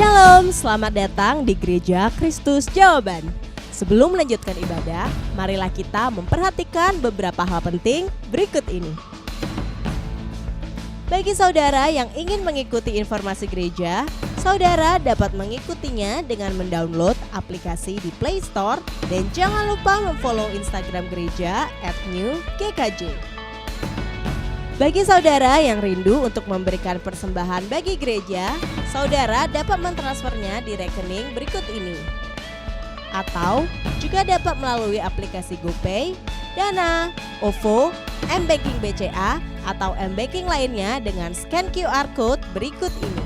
Shalom, selamat datang di Gereja Kristus Jawaban. Sebelum melanjutkan ibadah, marilah kita memperhatikan beberapa hal penting berikut ini. Bagi saudara yang ingin mengikuti informasi gereja, saudara dapat mengikutinya dengan mendownload aplikasi di Play Store dan jangan lupa memfollow Instagram gereja @newgkj. Bagi saudara yang rindu untuk memberikan persembahan bagi gereja, saudara dapat mentransfernya di rekening berikut ini. Atau juga dapat melalui aplikasi GoPay, Dana, OVO, M-Banking BCA, atau M-Banking lainnya dengan scan QR Code berikut ini.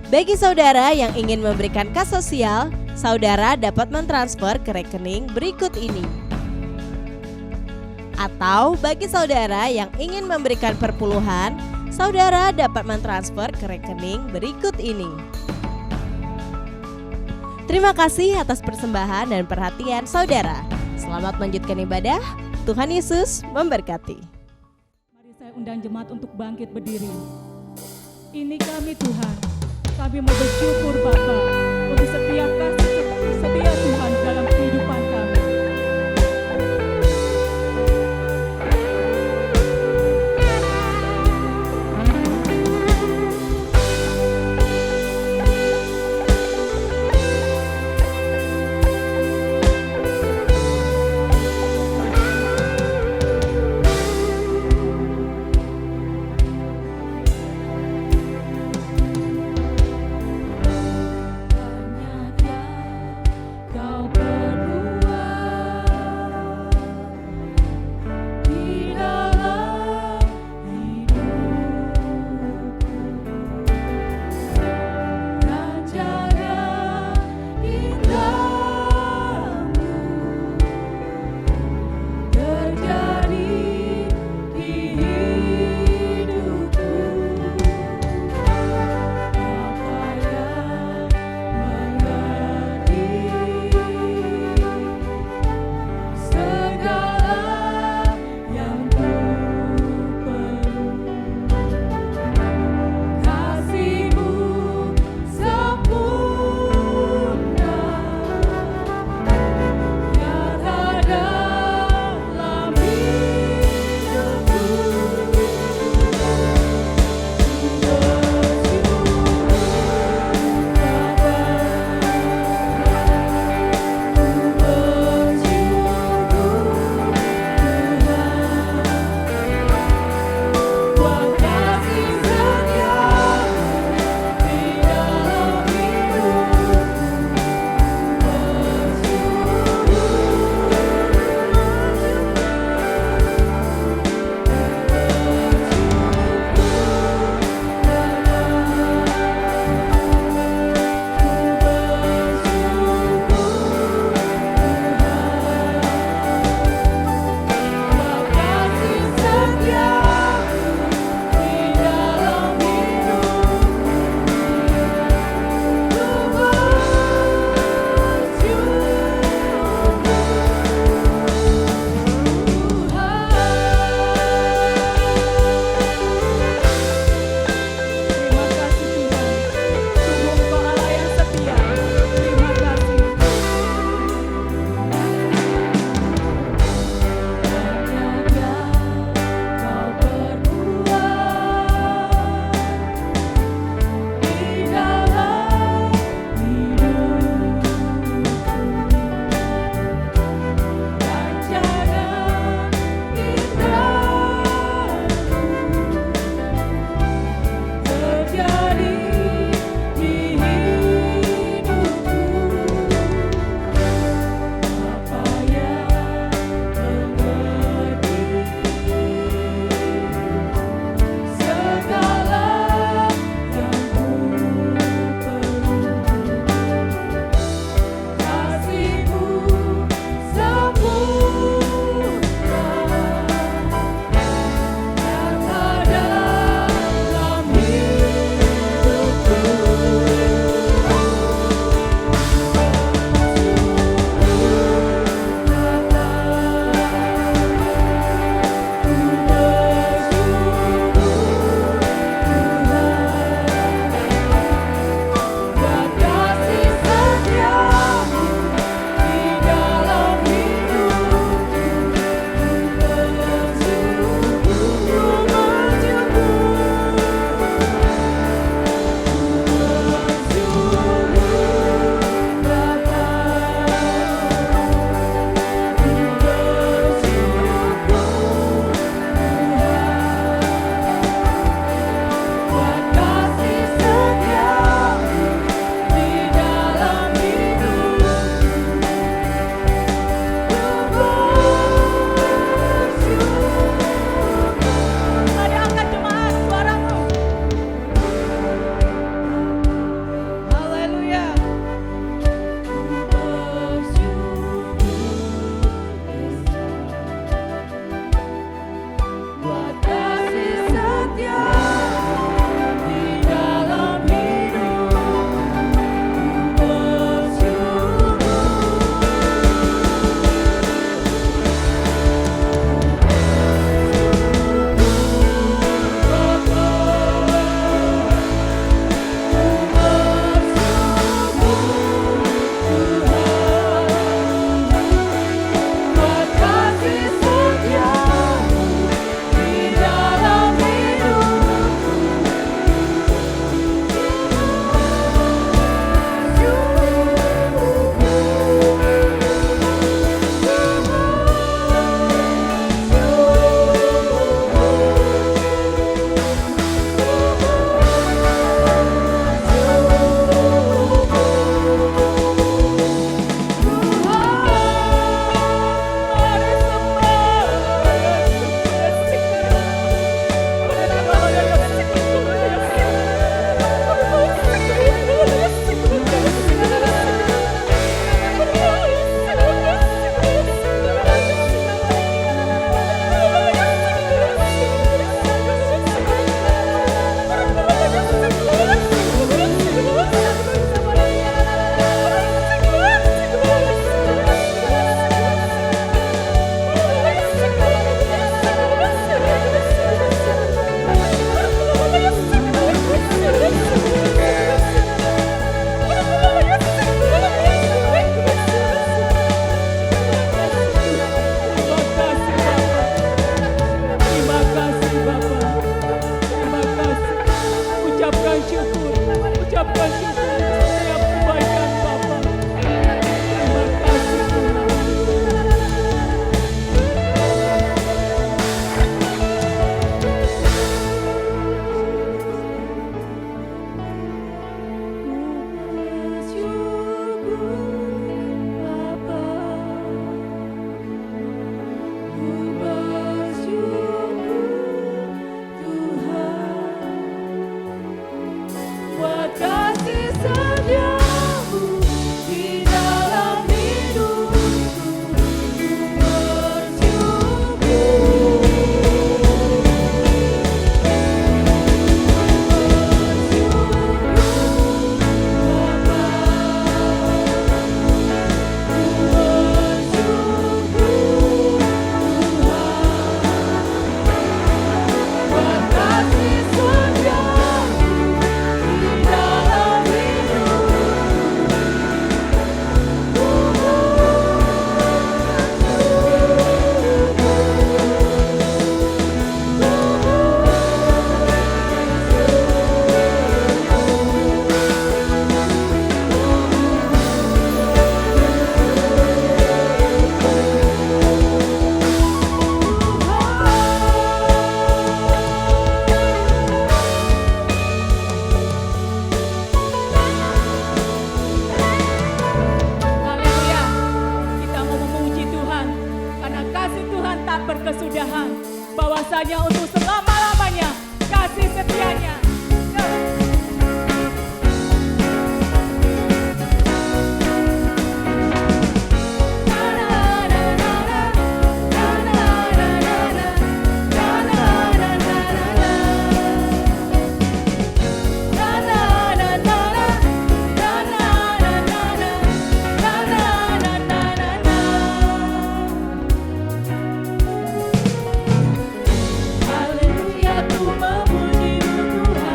Bagi saudara yang ingin memberikan kas sosial, saudara dapat mentransfer ke rekening berikut ini. Atau bagi saudara yang ingin memberikan perpuluhan, saudara dapat mentransfer ke rekening berikut ini. Terima kasih atas persembahan dan perhatian saudara. Selamat melanjutkan ibadah. Tuhan Yesus memberkati. Mari saya undang jemaat untuk bangkit berdiri. Ini kami Tuhan. Kami mau bersyukur Bapa untuk setiap kasih setia Tuhan dalam kehidupan kami. Hanya Dia kemudahan, bahwasanya untuk selama-lamanya kasih setianya. Haleluya, ku memuji-Mu Tuhan.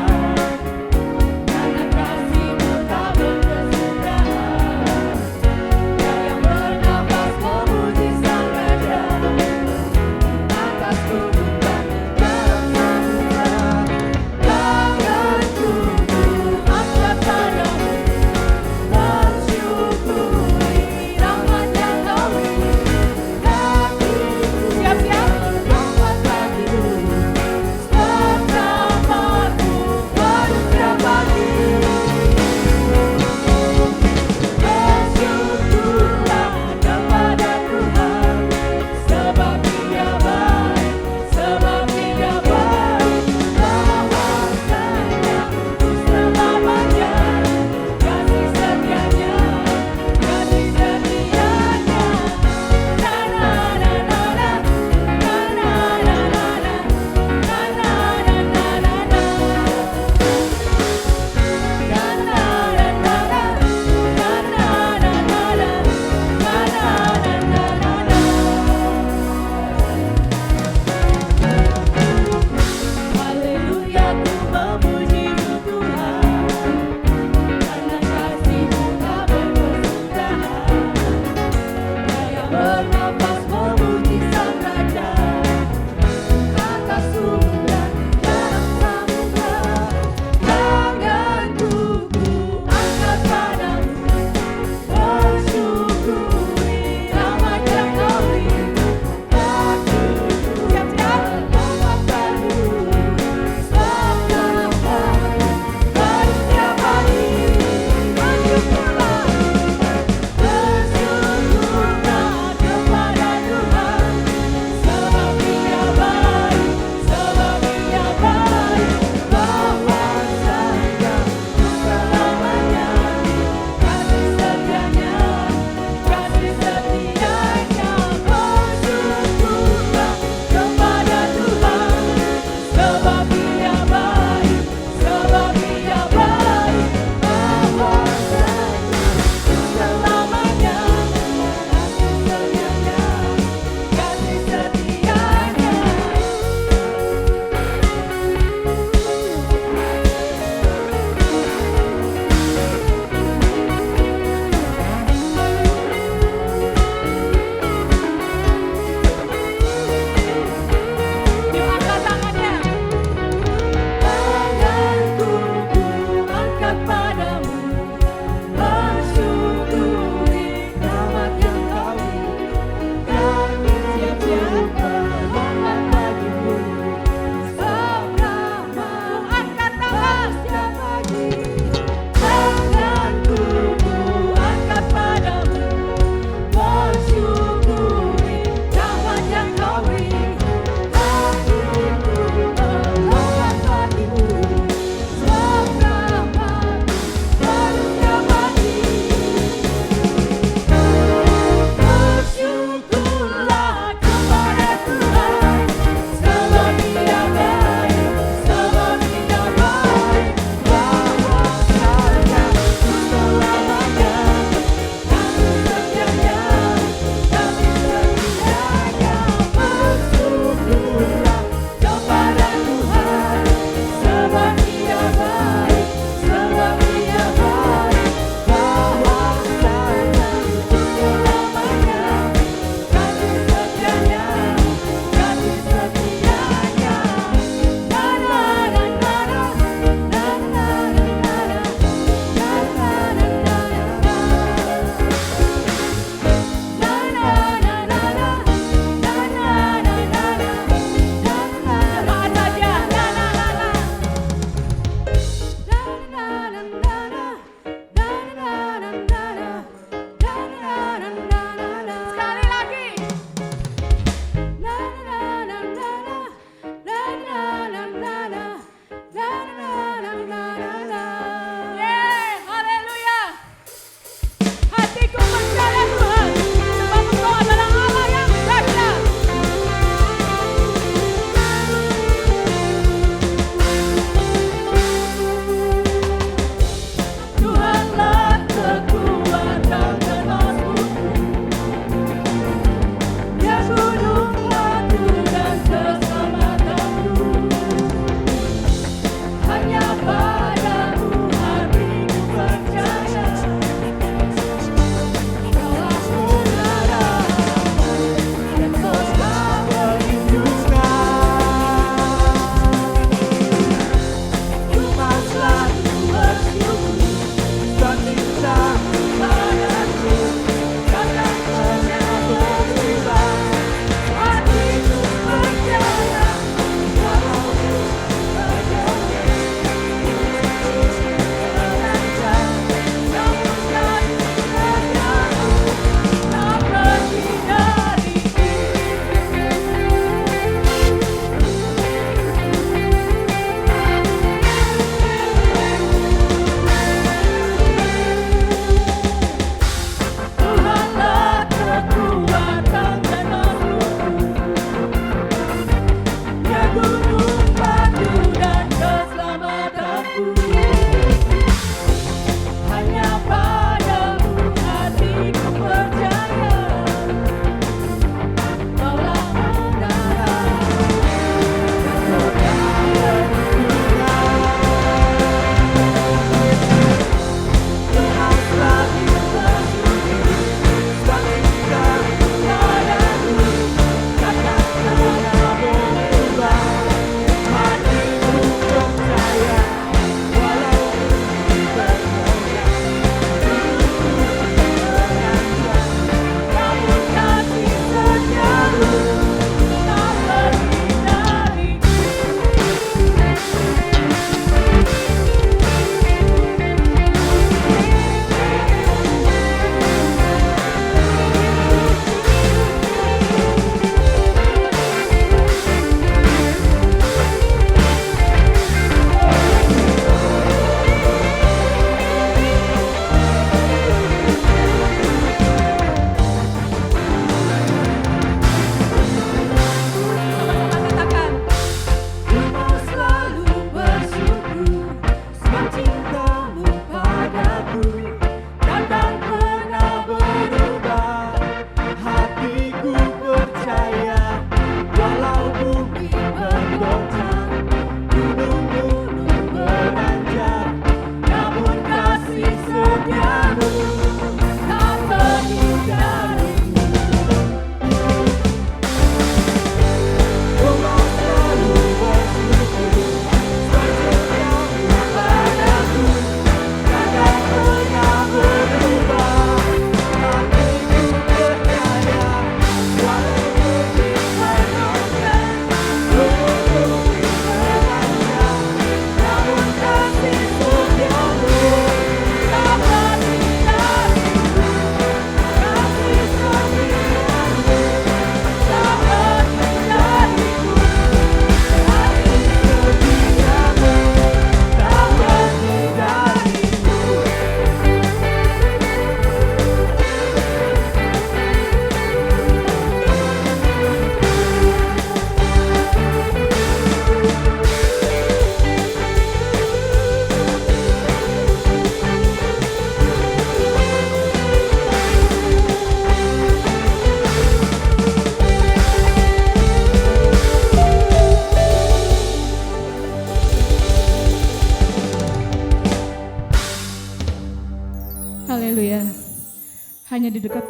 dekat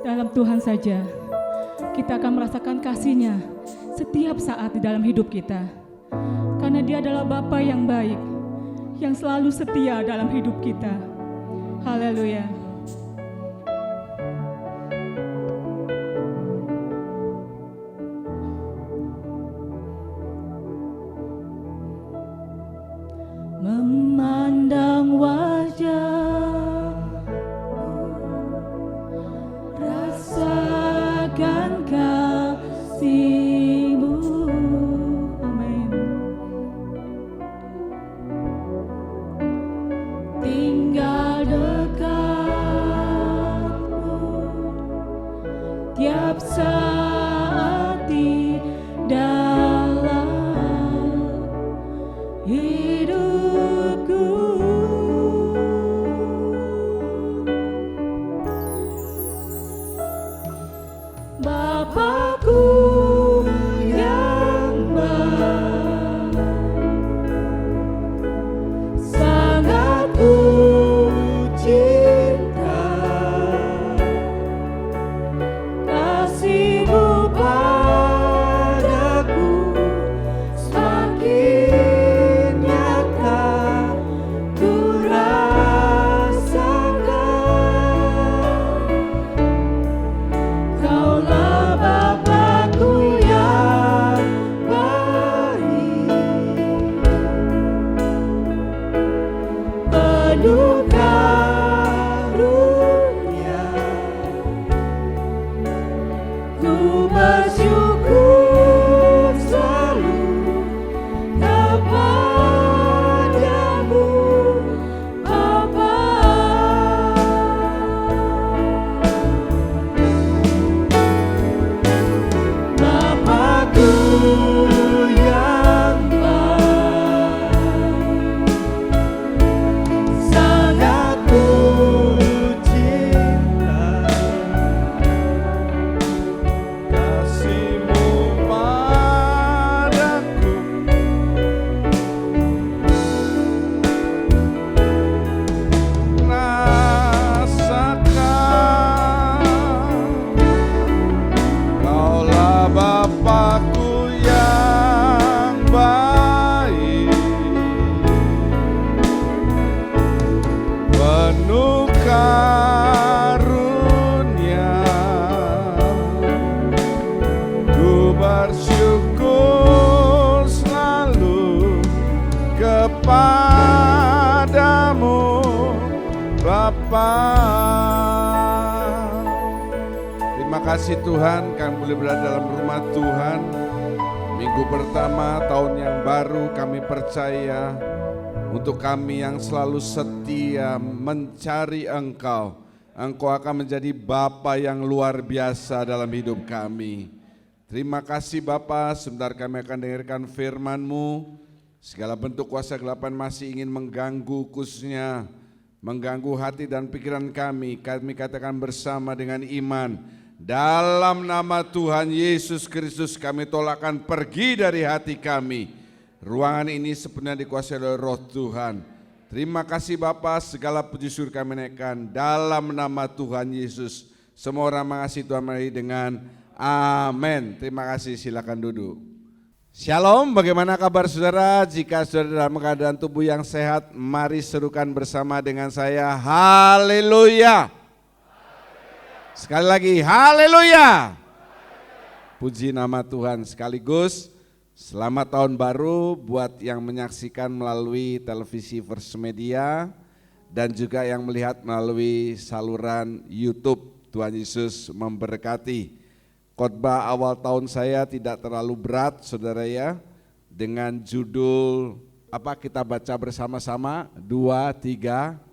dalam Tuhan saja, kita akan merasakan kasih-Nya setiap saat di dalam hidup kita. Karena Dia adalah Bapa yang baik, yang selalu setia dalam hidup kita. Haleluya. Memandang wajah, rasakan kasih-Mu. Amin. Tinggal dekat-Mu tiap saat di dalam hidupku. Bapakku yang baik, sangat ku cinta, kasih-Mu padaku semakin nyata ku rasakan. Kaulah Bapakku yang baik, penuh karunia, ku bersyukur selalu kepadamu, Bapa. Bapakku yang baik, sangat ku cinta, Kasih-Mu padaku rasakan. Kaulah Bapakku yang baik, penuh karunia, ku bersyukur selalu kepadamu, Bapa. Terima kasih Tuhan, kami boleh berada dalam rumah Tuhan. Minggu pertama tahun yang baru, kami percaya untuk kami yang selalu setia mencari Engkau, Engkau akan menjadi Bapa yang luar biasa dalam hidup kami. Terima kasih Bapa, sebentar kami akan dengarkan firman-Mu. Segala bentuk kuasa kegelapan masih ingin mengganggu, khususnya mengganggu hati dan pikiran kami katakan bersama dengan iman. Dalam nama Tuhan Yesus Kristus kami tolakkan pergi dari hati kami. Ruangan ini sepenuhnya dikuasai oleh Roh Tuhan. Terima kasih Bapa, segala puji syukur kami naikkan dalam nama Tuhan Yesus. Semua orang mengasihi Tuhan mari dengan amin. Terima kasih, silakan duduk. Shalom, bagaimana kabar saudara? Jika saudara dalam keadaan tubuh yang sehat, mari serukan bersama dengan saya, haleluya. Sekali lagi, haleluya. Puji nama Tuhan. Sekaligus selamat tahun baru buat yang menyaksikan melalui televisi First Media dan juga yang melihat melalui saluran YouTube. Tuhan Yesus memberkati. Khotbah awal tahun saya tidak terlalu berat saudara ya, dengan judul apa kita baca bersama-sama, 2, 3.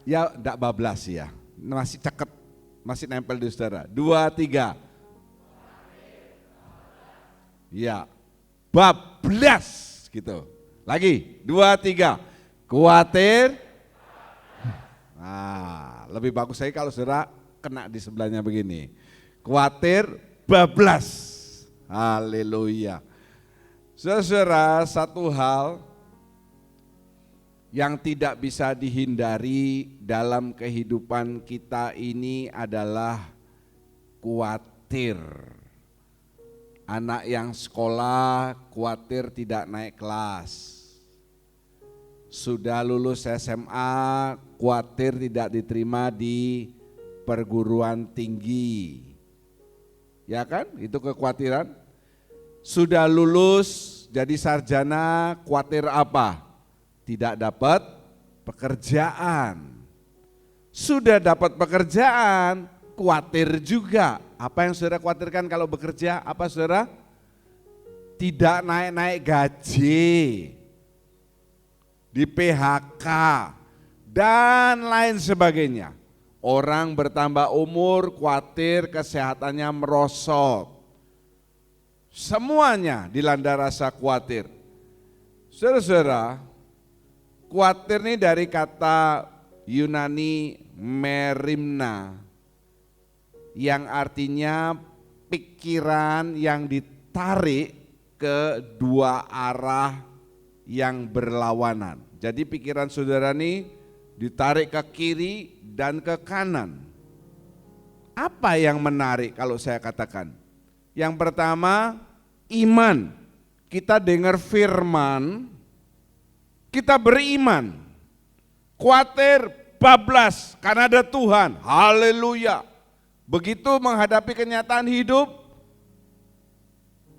Ya enggak bablas ya, masih cakep, masih nempel di saudara. 2, 3. Ya, bablas gitu. Lagi, 2, 3. Kuatir. Nah, lebih bagus saya kalau saudara kena di sebelahnya begini. Kuatir, bablas. Haleluya. Saudara, satu hal yang tidak bisa dihindari dalam kehidupan kita ini adalah khawatir. Anak yang sekolah khawatir tidak naik kelas. Sudah lulus SMA khawatir tidak diterima di perguruan tinggi. Ya kan? Itu kekhawatiran. Sudah lulus jadi sarjana khawatir apa? Tidak dapat pekerjaan. Sudah dapat pekerjaan, khawatir juga. Apa yang saudara khawatirkan kalau bekerja? Apa saudara? Tidak naik-naik gaji, di PHK, dan lain sebagainya. Orang bertambah umur, khawatir kesehatannya merosot. Semuanya dilanda rasa khawatir. Saudara-saudara, khawatir ini dari kata Yunani merimna, yang artinya pikiran yang ditarik ke dua arah yang berlawanan. Jadi pikiran saudara ini ditarik ke kiri dan ke kanan. Apa yang menarik kalau saya katakan? Yang pertama, iman. Kita dengar firman, kita beriman, khawatir, bablas karena ada Tuhan, haleluya. Begitu menghadapi kenyataan hidup,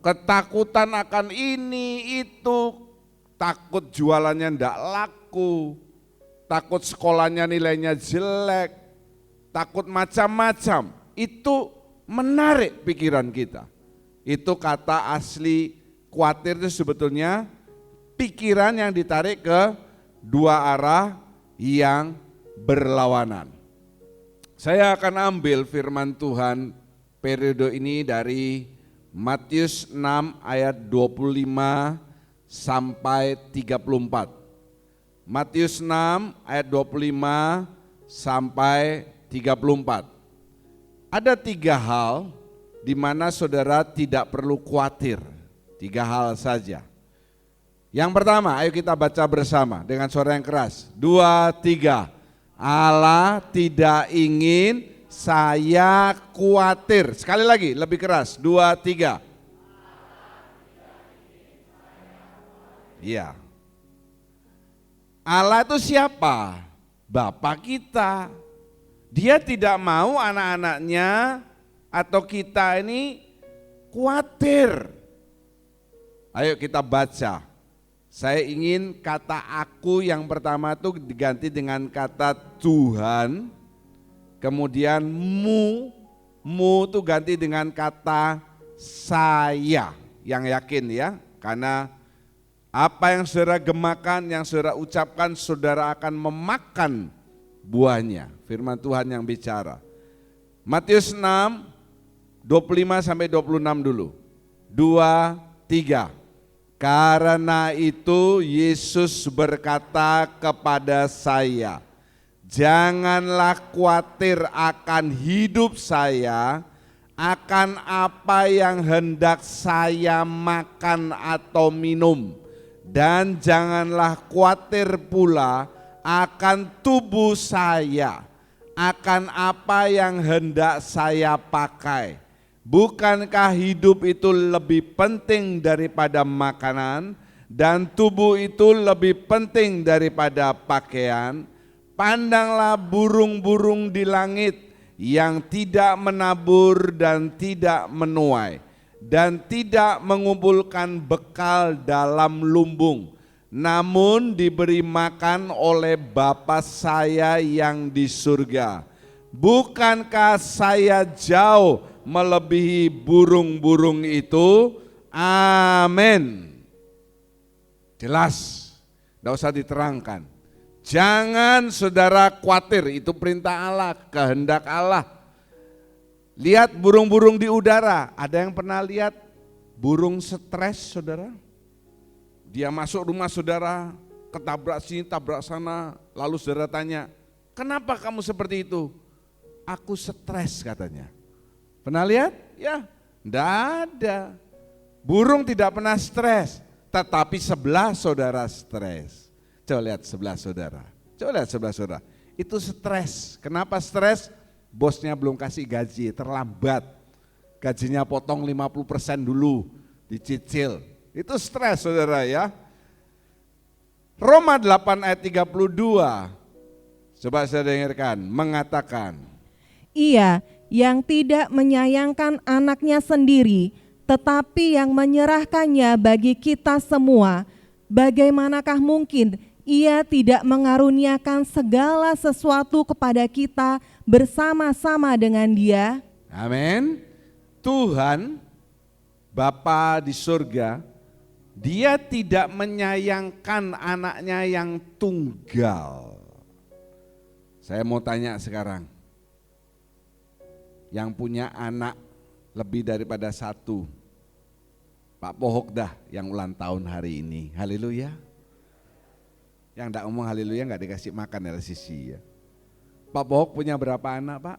ketakutan akan ini, itu, takut jualannya ndak laku, takut sekolahnya nilainya jelek, takut macam-macam, itu menarik pikiran kita. Itu kata asli khawatir itu sebetulnya pikiran yang ditarik ke dua arah yang berlawanan. Saya akan ambil firman Tuhan periode ini dari Matius 6 ayat 25 sampai 34. Matius 6 ayat 25 sampai 34. Ada 3 hal di mana saudara tidak perlu khawatir. 3 hal saja. Yang pertama, ayo kita baca bersama dengan suara yang keras. 2, 3. Allah tidak ingin saya khawatir. Sekali lagi, lebih keras. 2, 3. Iya. Allah itu siapa? Bapa kita. Dia tidak mau anak-anaknya atau kita ini khawatir. Ayo kita baca. Saya ingin kata aku yang pertama itu diganti dengan kata Tuhan. Kemudian mu itu ganti dengan kata saya. Yang yakin ya, karena apa yang saudara gemakan, yang saudara ucapkan, saudara akan memakan buahnya. Firman Tuhan yang bicara. Matius 6, 25 sampai 26 dulu. 2, 3. Karena itu Yesus berkata kepada saya, janganlah khawatir akan hidup saya, akan apa yang hendak saya makan atau minum. Dan janganlah khawatir pula akan tubuh saya, akan apa yang hendak saya pakai. Bukankah hidup itu lebih penting daripada makanan dan tubuh itu lebih penting daripada pakaian? Pandanglah burung-burung di langit yang tidak menabur dan tidak menuai dan tidak mengumpulkan bekal dalam lumbung, namun diberi makan oleh Bapa saya yang di surga. Bukankah saya jauh melebihi burung-burung itu? Amin. Jelas, tidak usah diterangkan. Jangan saudara khawatir, itu perintah Allah, kehendak Allah. Lihat burung-burung di udara, ada yang pernah lihat burung stres saudara? Dia masuk rumah saudara, ketabrak sini, tabrak sana, lalu saudara tanya, kenapa kamu seperti itu? Aku stres katanya. Pernah lihat? Ya, enggak ada. Burung tidak pernah stres, tetapi sebelah saudara stres. Coba lihat sebelah saudara. Coba lihat sebelah saudara. Itu stres. Kenapa stres? Bosnya belum kasih gaji, terlambat. Gajinya potong 50% dulu, dicicil. Itu stres saudara ya. Roma 8 ayat 32. Coba saya dengarkan, mengatakan. Ia yang tidak menyayangkan anaknya sendiri, tetapi yang menyerahkannya bagi kita semua, bagaimanakah mungkin ia tidak mengaruniakan segala sesuatu kepada kita bersama-sama dengan Dia? Amin. Tuhan, Bapa di surga, Dia tidak menyayangkan anaknya yang tunggal. Saya mau tanya sekarang, yang punya anak lebih daripada satu, Pak Pohok dah yang ulang tahun hari ini, haleluya. Yang enggak ngomong haleluya enggak dikasih makan dari sisi ya. Pak Pohok punya berapa anak Pak?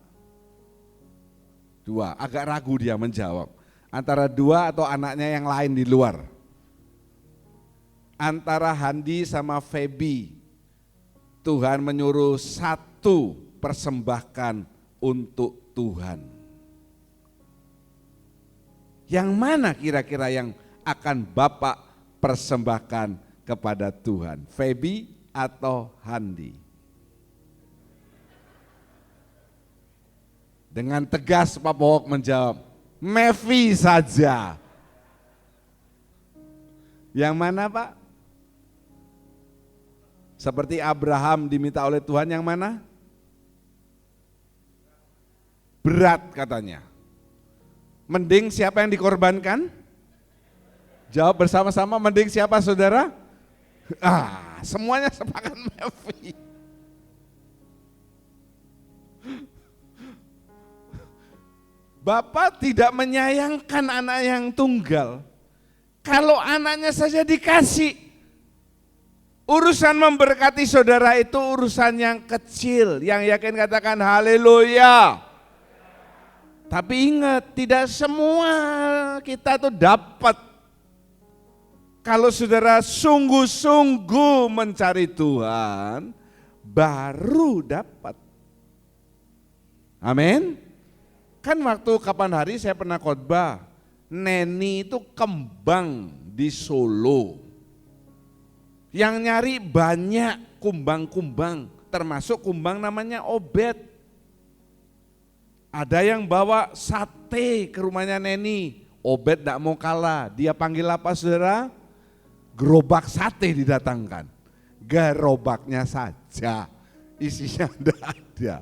2, agak ragu dia menjawab. Antara 2 atau anaknya yang lain di luar. Antara Handi sama Feby, Tuhan menyuruh 1 persembahkan untuk Tuhan. Yang mana kira-kira yang akan Bapak persembahkan kepada Tuhan? Feby atau Handi? Dengan tegas Pak Pohok menjawab, Mevi saja. Yang mana Pak? Seperti Abraham diminta oleh Tuhan, yang mana? Berat katanya. Mending siapa yang dikorbankan? Jawab bersama-sama, mending siapa saudara? Semuanya sepakat Mevi. Bapak tidak menyayangkan anak yang tunggal. Kalau anaknya saja dikasih, urusan memberkati saudara itu urusan yang kecil. Yang yakin katakan haleluya. Tapi ingat, tidak semua kita tuh dapat. Kalau saudara sungguh-sungguh mencari Tuhan, baru dapat. Amin. Kan waktu kapan hari saya pernah khotbah, Neni itu kembang di Solo. Yang nyari banyak kumbang-kumbang, termasuk kumbang namanya Obed. Ada yang bawa sate ke rumahnya Neni, Obed tidak mau kalah, dia panggil apa saudara? Gerobak sate didatangkan. Gerobaknya saja, isinya tidak ada.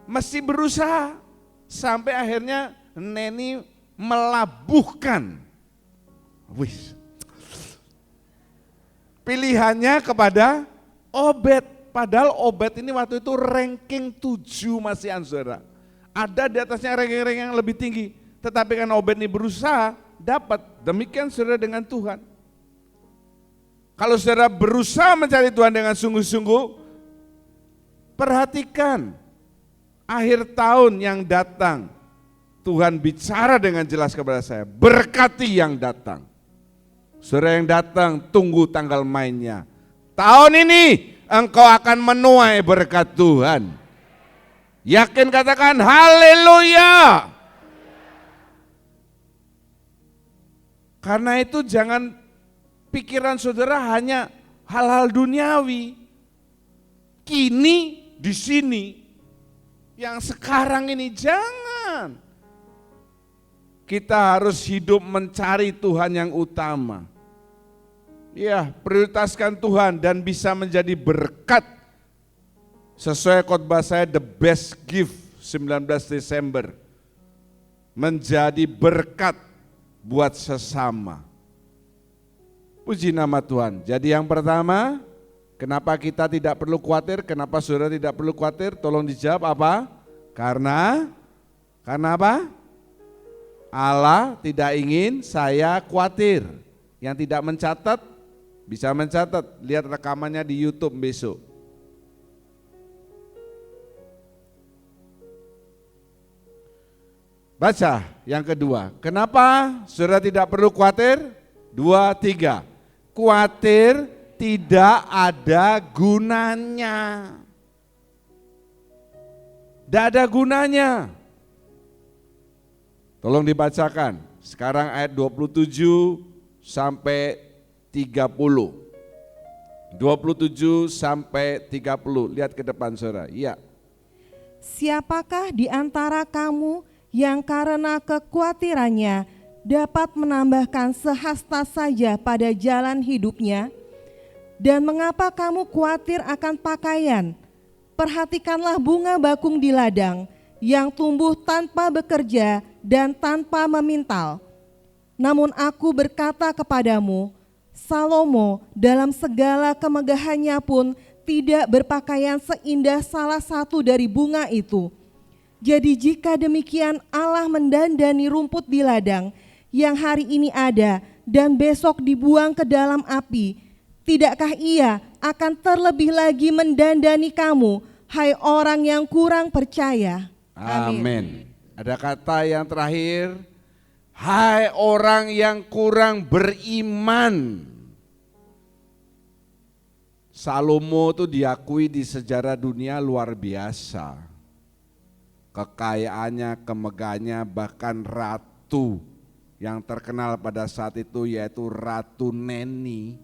Mesti berusaha, sampai akhirnya Neni melabuhkan pilihannya kepada Obed. Padahal Obed ini waktu itu ranking 7 masih saudara. Ada di atasnya ranking-ranking yang lebih tinggi. Tetapi kan Obed ini berusaha dapat. Demikian saudara dengan Tuhan. Kalau saudara berusaha mencari Tuhan dengan sungguh-sungguh, perhatikan akhir tahun yang datang. Tuhan bicara dengan jelas kepada saya, berkati yang datang. Saudara yang datang, tunggu tanggal mainnya. Tahun ini engkau akan menuai berkat Tuhan. Yakin katakan haleluya. Karena itu jangan pikiran saudara hanya hal-hal duniawi. Kini di sini, yang sekarang ini jangan. Kita harus hidup mencari Tuhan yang utama. Ya, prioritaskan Tuhan dan bisa menjadi berkat. Sesuai khotbah saya, the best gift 19 Desember. Menjadi berkat buat sesama. Puji nama Tuhan. Jadi yang pertama, kenapa kita tidak perlu khawatir? Kenapa saudara tidak perlu khawatir? Tolong dijawab apa? Karena apa? Allah tidak ingin saya khawatir. Yang tidak mencatat, bisa mencatat, lihat rekamannya di YouTube besok. Baca yang kedua, kenapa saudara tidak perlu khawatir? 2, 3. khawatir tidak ada gunanya. Tidak ada gunanya. Tolong dibacakan. Sekarang ayat 27 sampai 30. 27 sampai 30. Lihat ke depan saudara. Iya. Siapakah di antara kamu yang karena kekhawatirannya dapat menambahkan sehasta saja pada jalan hidupnya? Dan mengapa kamu khawatir akan pakaian? Perhatikanlah bunga bakung di ladang yang tumbuh tanpa bekerja dan tanpa memintal. Namun aku berkata kepadamu, Salomo dalam segala kemegahannya pun tidak berpakaian seindah salah satu dari bunga itu. Jadi jika demikian Allah mendandani rumput di ladang yang hari ini ada dan besok dibuang ke dalam api, tidakkah Ia akan terlebih lagi mendandani kamu, hai orang yang kurang percaya? Amin. Ada kata yang terakhir, hai orang yang kurang beriman. Salomo itu diakui di sejarah dunia luar biasa. Kekayaannya, kemegahannya, bahkan ratu yang terkenal pada saat itu yaitu Ratu Neni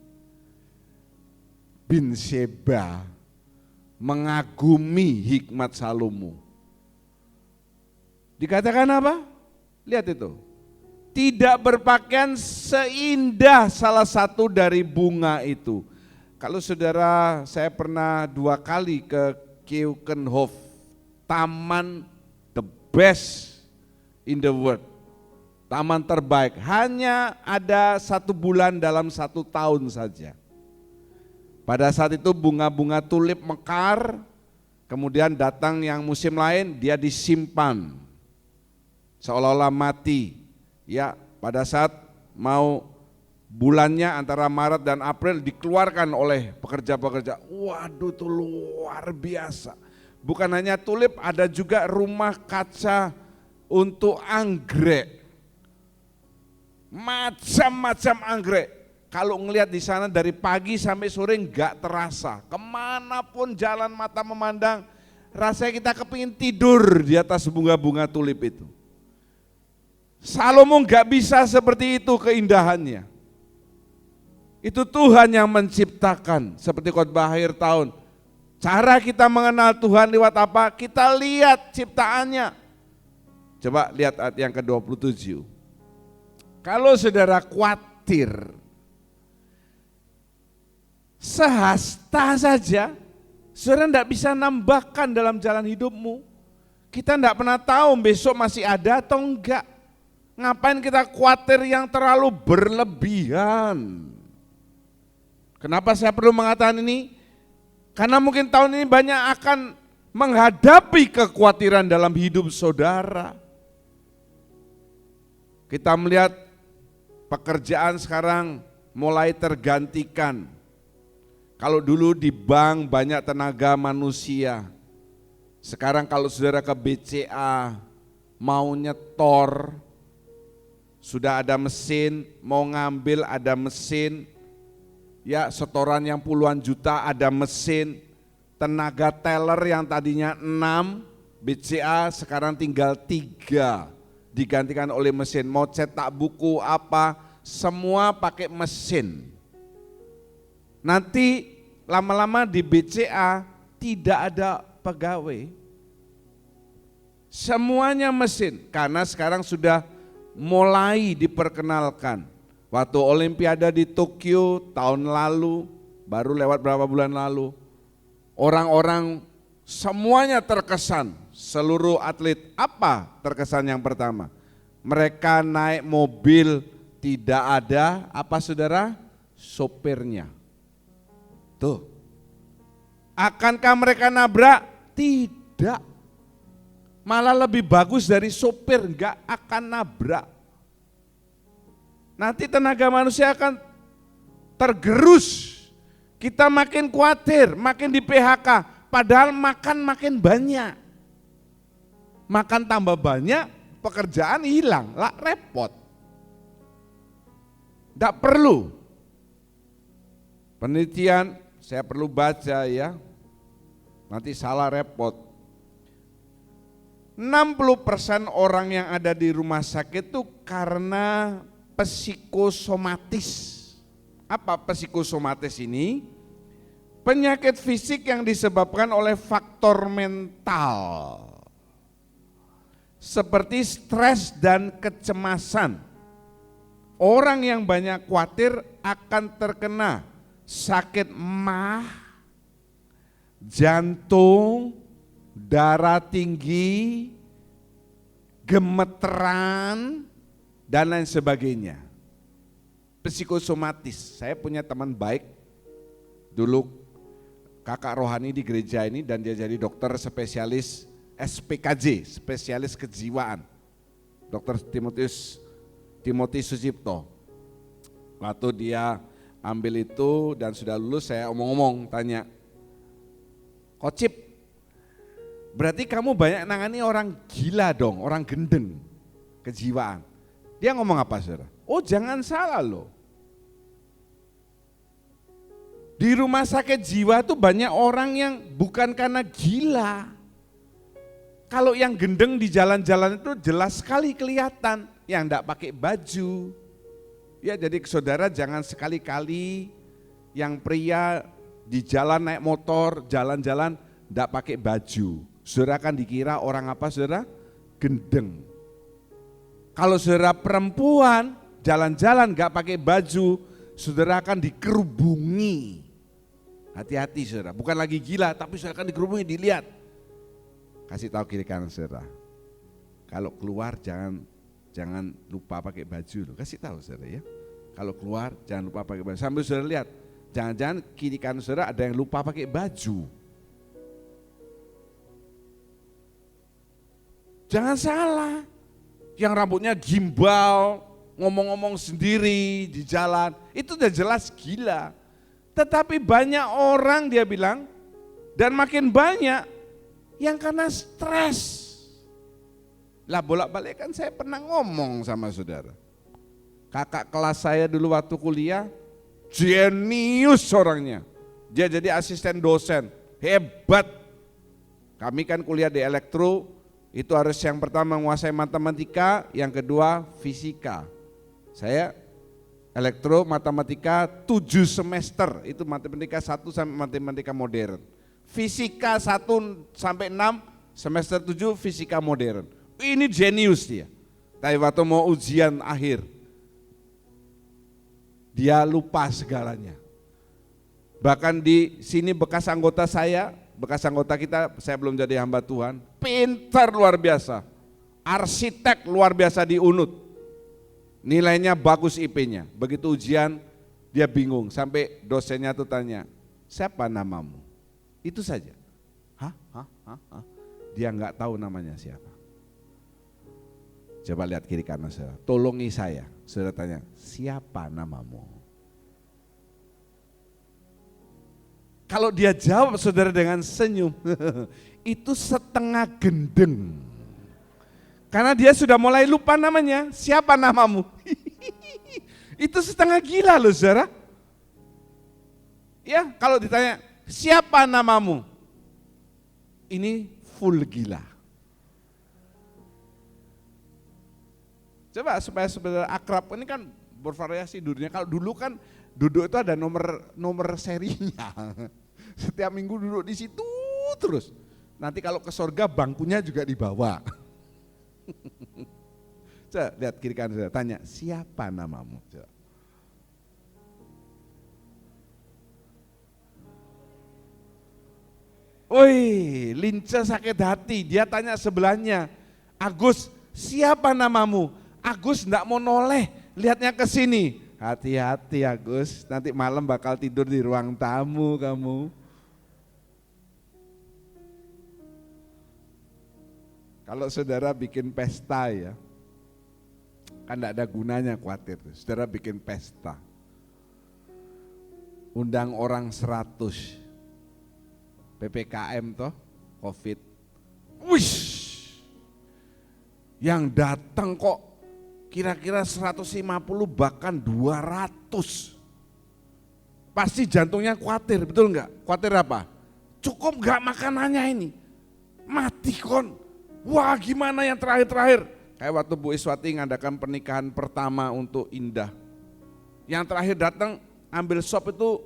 bin Sheba mengagumi hikmat Salomo. Dikatakan apa? Lihat itu. Tidak berpakaian seindah salah satu dari bunga itu. Kalau saudara, saya pernah 2 kali ke Keukenhof, taman the best in the world, taman terbaik. Hanya ada 1 bulan dalam 1 tahun saja. Pada saat itu bunga-bunga tulip mekar, kemudian datang yang musim lain, dia disimpan, seolah-olah mati. Ya, pada saat mau bulannya antara Maret dan April dikeluarkan oleh pekerja-pekerja. Waduh, itu luar biasa. Bukan hanya tulip, ada juga rumah kaca untuk anggrek. Macam-macam anggrek. Kalau ngelihat di sana dari pagi sampai sore nggak terasa. Kemanapun jalan mata memandang, rasanya kita kepingin tidur di atas bunga-bunga tulip itu. Salomo nggak bisa seperti itu keindahannya. Itu Tuhan yang menciptakan, seperti khotbah akhir tahun. Cara kita mengenal Tuhan lewat apa? Kita lihat ciptaannya. Coba lihat ayat yang ke-27. Kalau saudara khawatir, sehasta saja, saudara tidak bisa nambahkan dalam jalan hidupmu. Kita tidak pernah tahu besok masih ada atau enggak. Ngapain kita khawatir yang terlalu berlebihan? Kenapa saya perlu mengatakan ini? Karena mungkin tahun ini banyak akan menghadapi kekhawatiran dalam hidup saudara. Kita melihat pekerjaan sekarang mulai tergantikan. Kalau dulu di bank banyak tenaga manusia, sekarang kalau saudara ke BCA mau nyetor, sudah ada mesin, mau ngambil ada mesin. Ya, setoran yang puluhan juta ada mesin, tenaga teller yang tadinya 6 BCA sekarang tinggal 3 digantikan oleh mesin. Mau cetak buku apa, semua pakai mesin. Nanti lama-lama di BCA tidak ada pegawai, semuanya mesin karena sekarang sudah mulai diperkenalkan. Waktu Olimpiade di Tokyo tahun lalu, baru lewat berapa bulan lalu, orang-orang semuanya terkesan, seluruh atlet. Apa terkesan yang pertama? Mereka naik mobil tidak ada, apa saudara? Sopirnya. Tuh. Akankah mereka nabrak? Tidak. Malah lebih bagus dari sopir, enggak akan nabrak. Nanti tenaga manusia akan tergerus. Kita makin khawatir, makin di PHK, padahal makan makin banyak. Makan tambah banyak, pekerjaan hilang, lah repot. Tidak perlu. Penelitian saya perlu baca ya, nanti salah repot. 60% orang yang ada di rumah sakit itu karena psikosomatis. Apa psikosomatis ini? Penyakit fisik yang disebabkan oleh faktor mental. Seperti stres dan kecemasan. Orang yang banyak khawatir akan terkena sakit mah, jantung, darah tinggi, gemeteran, dan lain sebagainya. Psikosomatis. Saya punya teman baik, dulu kakak rohani di gereja ini, dan dia jadi dokter spesialis SPKJ, spesialis kejiwaan. Dr. Timotius Sucipto. Waktu dia ambil itu dan sudah lulus, saya omong-omong tanya, Kocip, berarti kamu banyak nangani orang gila dong, orang gendeng, kejiwaan. Dia ngomong apa saudara? Oh jangan salah loh. Di rumah sakit jiwa tuh banyak orang yang bukan karena gila. Kalau yang gendeng di jalan-jalan itu jelas sekali kelihatan, yang enggak pakai baju. Ya jadi saudara jangan sekali-kali yang pria di jalan naik motor, jalan-jalan enggak pakai baju. Saudara akan dikira orang apa saudara? Gendeng. Kalau saudara perempuan jalan-jalan enggak pakai baju, saudara akan dikerubungi. Hati-hati saudara, bukan lagi gila tapi saudara akan dikerubungi, dilihat. Kasih tahu kiri kanan saudara. Kalau keluar jangan lupa pakai baju loh. Kasih tahu saudara ya. Kalau keluar jangan lupa pakai baju. Sambil saudara lihat, jangan-jangan kiri kanan saudara ada yang lupa pakai baju. Jangan salah. Yang rambutnya gimbal, ngomong-ngomong sendiri di jalan, itu udah jelas gila. Tetapi banyak orang dia bilang, dan makin banyak yang karena stres. Lah bolak-balik kan saya pernah ngomong sama saudara. Kakak kelas saya dulu waktu kuliah, jenius orangnya. Dia jadi asisten dosen, hebat. Kami kan kuliah di elektro, itu harus yang pertama menguasai matematika, yang kedua fisika. Saya elektro matematika 7 semester, itu matematika 1 sampai matematika modern. Fisika 1 sampai 6, semester 7 fisika modern. Ini jenius dia. Tapi waktu mau ujian akhir, dia lupa segalanya. Bahkan di sini bekas anggota kita, saya belum jadi hamba Tuhan, pintar luar biasa. Arsitek luar biasa di UNUD. Nilainya bagus IP-nya. Begitu ujian dia bingung, sampai dosennya tuh tanya, siapa namamu? Itu saja. Hah? Dia nggak tahu namanya siapa. Coba lihat kiri kanan saudara, tolongi saya. Saudara tanya, siapa namamu? Kalau dia jawab saudara dengan senyum, itu setengah gendeng. Karena dia sudah mulai lupa namanya, siapa namamu? Itu setengah gila loh saudara. Ya, kalau ditanya, siapa namamu? Ini full gila. Coba supaya saudara akrab, ini kan bervariasi duduknya. Kalau dulu kan duduk itu ada nomor serinya. Setiap minggu duduk di situ terus. Nanti kalau ke surga bangkunya juga dibawa. Coba lihat kiri kanan saudara, tanya siapa namamu? Coba. Woi, lincah sakit hati, dia tanya sebelahnya, Agus siapa namamu? Agus enggak mau noleh, lihatnya ke sini. Hati-hati Agus, nanti malam bakal tidur di ruang tamu kamu. Kalau saudara bikin pesta ya, kan enggak ada gunanya khawatir. Saudara bikin pesta, undang orang 100, PPKM toh, COVID. Wish, yang datang kok kira-kira 150 bahkan 200. pasti jantungnya khawatir, betul enggak? Khawatir apa? Cukup enggak makanannya ini? Mati kon. Wah gimana yang terakhir-terakhir? Kayak waktu Bu Iswati ngadakan pernikahan pertama untuk Indah. Yang terakhir datang ambil sop itu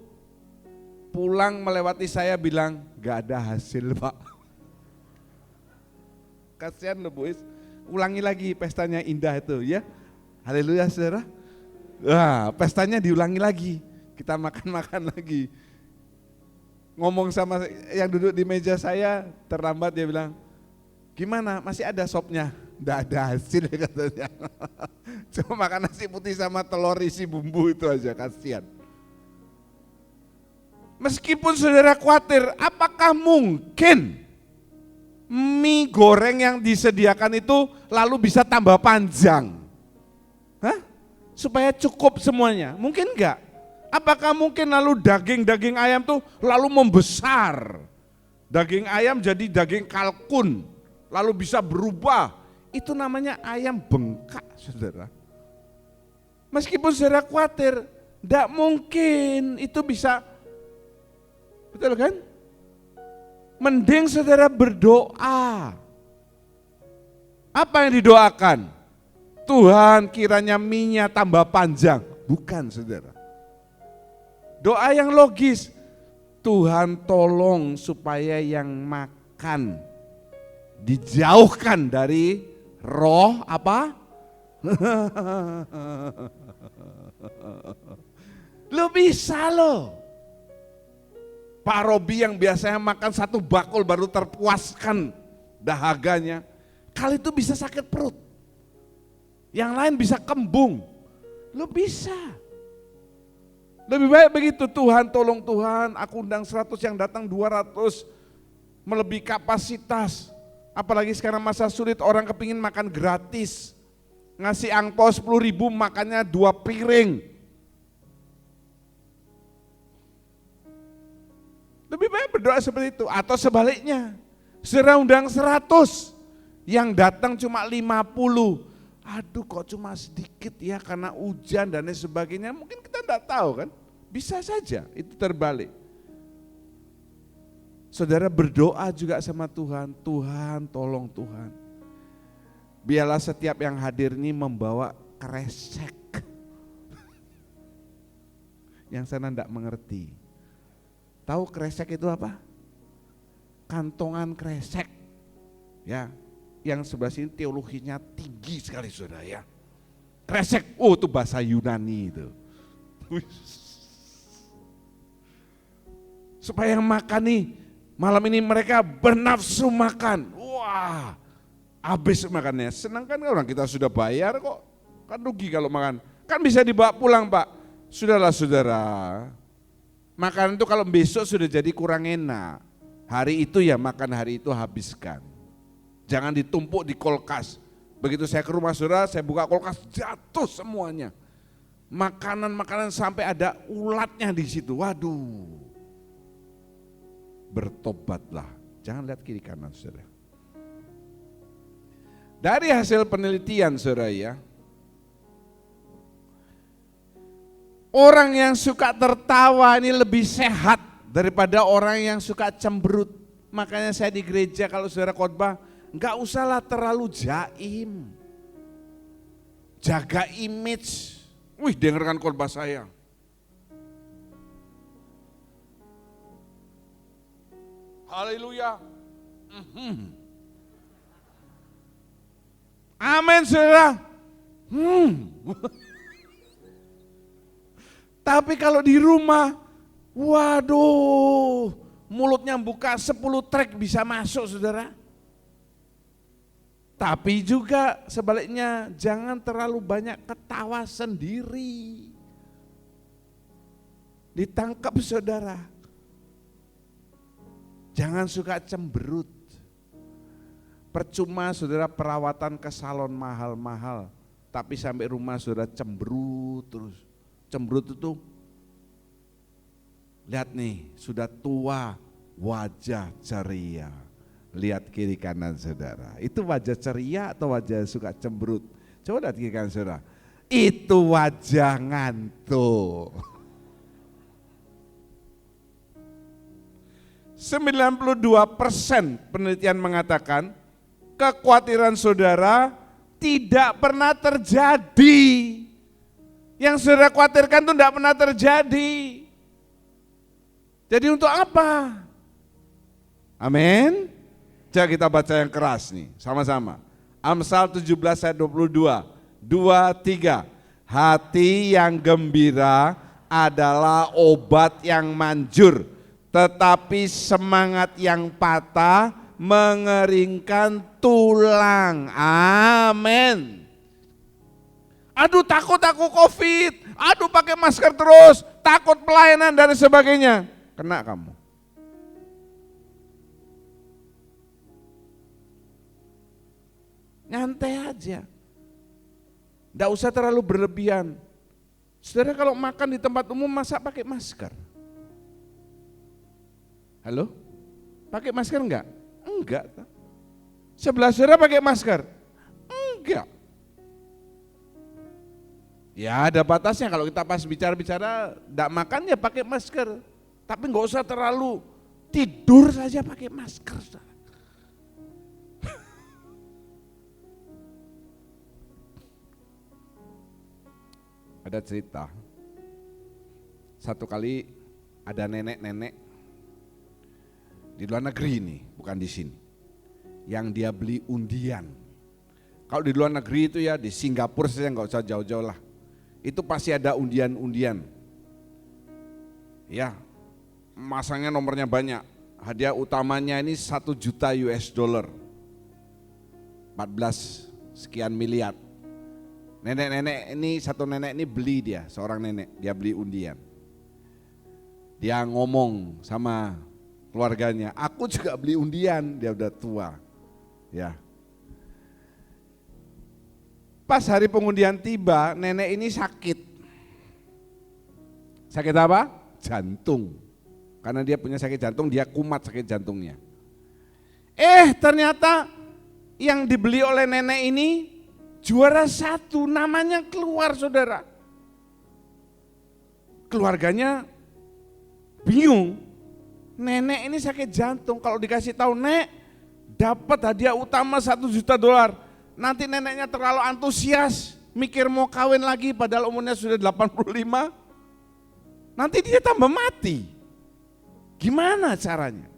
pulang melewati saya bilang gak ada hasil Pak. Kasihan loh Bu Is. Ulangi lagi pestanya Indah itu ya. Haleluya saudara. Wah pestanya diulangi lagi. Kita makan-makan lagi. Ngomong sama yang duduk di meja saya terlambat dia bilang, gimana masih ada sopnya? Nggak ada hasil katanya. Cuma makan nasi putih sama telur isi bumbu itu aja, kasihan. Meskipun saudara khawatir, apakah mungkin mie goreng yang disediakan itu lalu bisa tambah panjang? Hah? Supaya cukup semuanya, mungkin enggak? Apakah mungkin lalu daging ayam tuh lalu membesar? Daging ayam jadi daging kalkun, lalu bisa berubah. Itu namanya ayam bengkak, saudara. Meskipun saudara khawatir, enggak mungkin itu bisa, betul kan? Mending saudara berdoa. Apa yang didoakan? Tuhan kiranya mie-nya tambah panjang. Bukan saudara. Doa yang logis, Tuhan tolong supaya yang makan dijauhkan dari roh apa? Lo bisa lo. Pak Robi yang biasanya makan satu bakul baru terpuaskan dahaganya, kali itu bisa sakit perut. Yang lain bisa kembung. Lo bisa. Lebih baik begitu, Tuhan tolong Tuhan, aku undang 100 yang datang 200, melebihi kapasitas. Apalagi sekarang masa sulit orang kepingin makan gratis. Ngasih angpau 10.000 makannya 2 piring. Lebih baik berdoa seperti itu. Atau sebaliknya, saudara undang 100, yang datang cuma 50. Aduh kok cuma sedikit ya karena hujan dan lain sebagainya. Mungkin kita enggak tahu kan, bisa saja itu terbalik. Saudara berdoa juga sama Tuhan, Tuhan tolong Tuhan. Biarlah setiap yang hadir ini membawa kresek. Yang sana enggak mengerti. Tahu kresek itu apa? Kantongan kresek. Ya, yang sebelah sini teologinya tinggi sekali saudara ya. Kresek, oh itu bahasa Yunani itu. Supaya yang makan nih, malam ini mereka bernafsu makan. Wah, habis makannya. Senang kan orang kita sudah bayar kok. Kan rugi kalau makan. Kan bisa dibawa pulang Pak. Sudahlah saudara. Makanan itu kalau besok sudah jadi kurang enak. Hari itu ya makan hari itu habiskan. Jangan ditumpuk di kulkas. Begitu saya ke rumah saudara, saya buka kulkas jatuh semuanya. Makanan-makanan sampai ada ulatnya di situ. Waduh. Bertobatlah. Jangan lihat kiri kanan saudara. Dari hasil penelitian saudara ya, orang yang suka tertawa ini lebih sehat daripada orang yang suka cemberut. Makanya saya di gereja kalau saudara khotbah, enggak usahlah terlalu jaim. Jaga image. Wih, dengarkan khotbah saya. Haleluya. Amin saudara. Tapi kalau di rumah, waduh, mulutnya buka 10 trek bisa masuk saudara. Tapi juga sebaliknya jangan terlalu banyak ketawa sendiri. Ditangkap saudara. Jangan suka cemberut. Percuma saudara perawatan ke salon mahal-mahal, tapi sampai rumah saudara cemberut terus. Cemberut itu, lihat nih sudah tua wajah ceria. Lihat kiri kanan saudara, itu wajah ceria atau wajah suka cemberut? Coba lihat kiri kanan saudara, itu wajah ngantuk. 92% penelitian mengatakan kekhawatiran saudara tidak pernah terjadi. Yang saudara khawatirkan itu tidak pernah terjadi. Jadi untuk apa? Amin. Coba kita baca yang keras nih, sama-sama. Amsal 17 ayat 22, 2, 3. Hati yang gembira adalah obat yang manjur, tetapi semangat yang patah mengeringkan tulang. Amin. Aduh takut aku COVID, aduh pakai masker terus, takut pelayanan dan sebagainya. Kena kamu. Nyantai aja. Nggak usah terlalu berlebihan. Saudara kalau makan di tempat umum masa pakai masker? Halo? Pakai masker enggak? Enggak. Sebelah saudara pakai masker? Enggak. Ya ada batasnya, kalau kita pas bicara-bicara enggak makan ya pakai masker. Tapi enggak usah terlalu tidur saja pakai masker. Ada cerita, satu kali ada nenek-nenek di luar negeri nih, bukan di sini, yang dia beli undian. Kalau di luar negeri itu ya di Singapura saja nggak usah jauh-jauh lah, itu pasti ada undian-undian. Ya, masangnya nomornya banyak, hadiah utamanya ini 1 juta US dollar, 14 sekian miliar. Nenek-nenek ini, satu nenek ini beli dia, seorang nenek, dia beli undian. Dia ngomong sama keluarganya, aku juga beli undian, dia udah tua. Ya. Pas hari pengundian tiba, nenek ini sakit. Sakit apa? Jantung. Karena dia punya sakit jantung, dia kumat sakit jantungnya. Ternyata yang dibeli oleh nenek ini juara 1, namanya keluar saudara. Keluarganya bingung, nenek ini sakit jantung, kalau dikasih tahu nek dapat hadiah utama 1 juta dolar, nanti neneknya terlalu antusias, mikir mau kawin lagi padahal umurnya sudah 85, nanti dia tambah mati. Gimana caranya?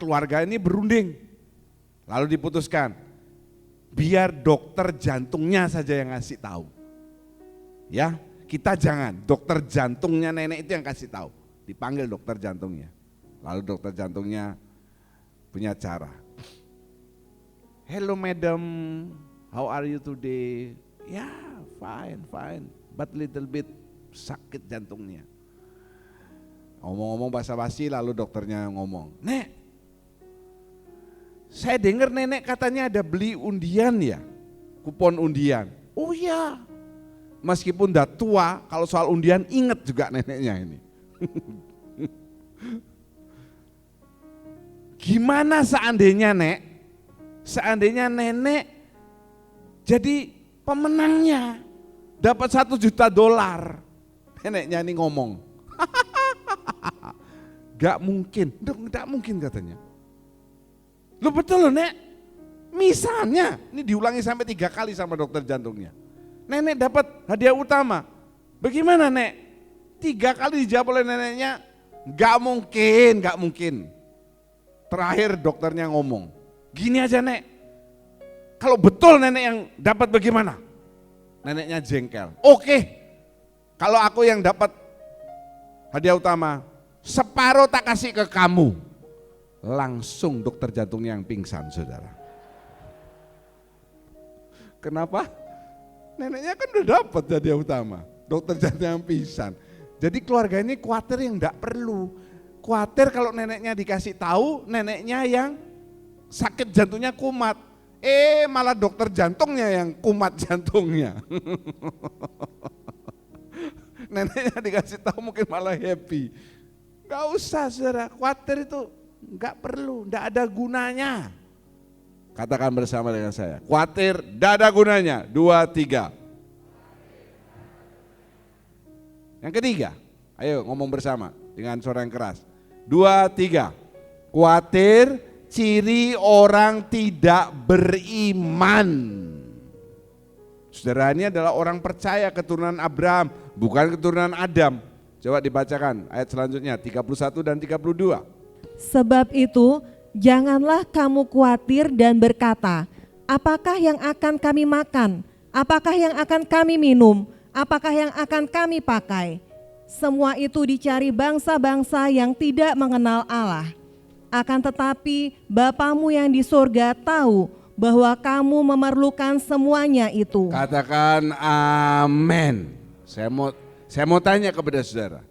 Keluarga ini berunding, lalu diputuskan, biar dokter jantungnya saja yang ngasih tahu. Ya, kita jangan, dokter jantungnya nenek itu yang kasih tahu. Dipanggil dokter jantungnya. Lalu dokter jantungnya punya cara. Hello madam, how are you today? Ya, fine, but little bit sakit jantungnya. Ngomong-ngomong basa-basi lalu dokternya ngomong, nek, saya dengar nenek katanya ada beli undian ya, kupon undian. Oh iya, meskipun udah tua, kalau soal undian inget juga neneknya ini. Gimana seandainya nek, seandainya nenek jadi pemenangnya, dapat 1 juta dolar. Neneknya ini ngomong, gak mungkin, gak mungkin katanya. Lu betul loh nek, misalnya, ini diulangi sampai 3 kali sama dokter jantungnya. Nenek dapat hadiah utama, bagaimana nek? 3 kali dijawab oleh neneknya, gak mungkin. Terakhir dokternya ngomong, gini aja nek, kalau betul nenek yang dapat bagaimana? Neneknya jengkel, oke, kalau aku yang dapat hadiah utama, separuh tak kasih ke kamu. Langsung dokter jantungnya yang pingsan saudara. Kenapa? Neneknya kan udah dapat hadiah utama, dokter jantung yang pingsan. Jadi keluarga ini khawatir yang enggak perlu. Khawatir kalau neneknya dikasih tahu, neneknya yang sakit jantungnya kumat. Malah dokter jantungnya yang kumat jantungnya. Neneknya dikasih tahu mungkin malah happy. Gak usah saudara, khawatir itu enggak perlu, enggak ada gunanya. Katakan bersama dengan saya, khawatir enggak ada gunanya. 2, 3. Yang ketiga, ayo ngomong bersama dengan suara yang keras. 2, 3. Khawatir ciri orang tidak beriman. Saudara, ini adalah orang percaya keturunan Abraham, bukan keturunan Adam. Coba dibacakan ayat selanjutnya 31 dan 32. Sebab itu, janganlah kamu khawatir dan berkata, apakah yang akan kami makan? Apakah yang akan kami minum? Apakah yang akan kami pakai? Semua itu dicari bangsa-bangsa yang tidak mengenal Allah. Akan tetapi Bapamu yang di surga tahu bahwa kamu memerlukan semuanya itu. Katakan amin. Saya mau tanya kepada saudara.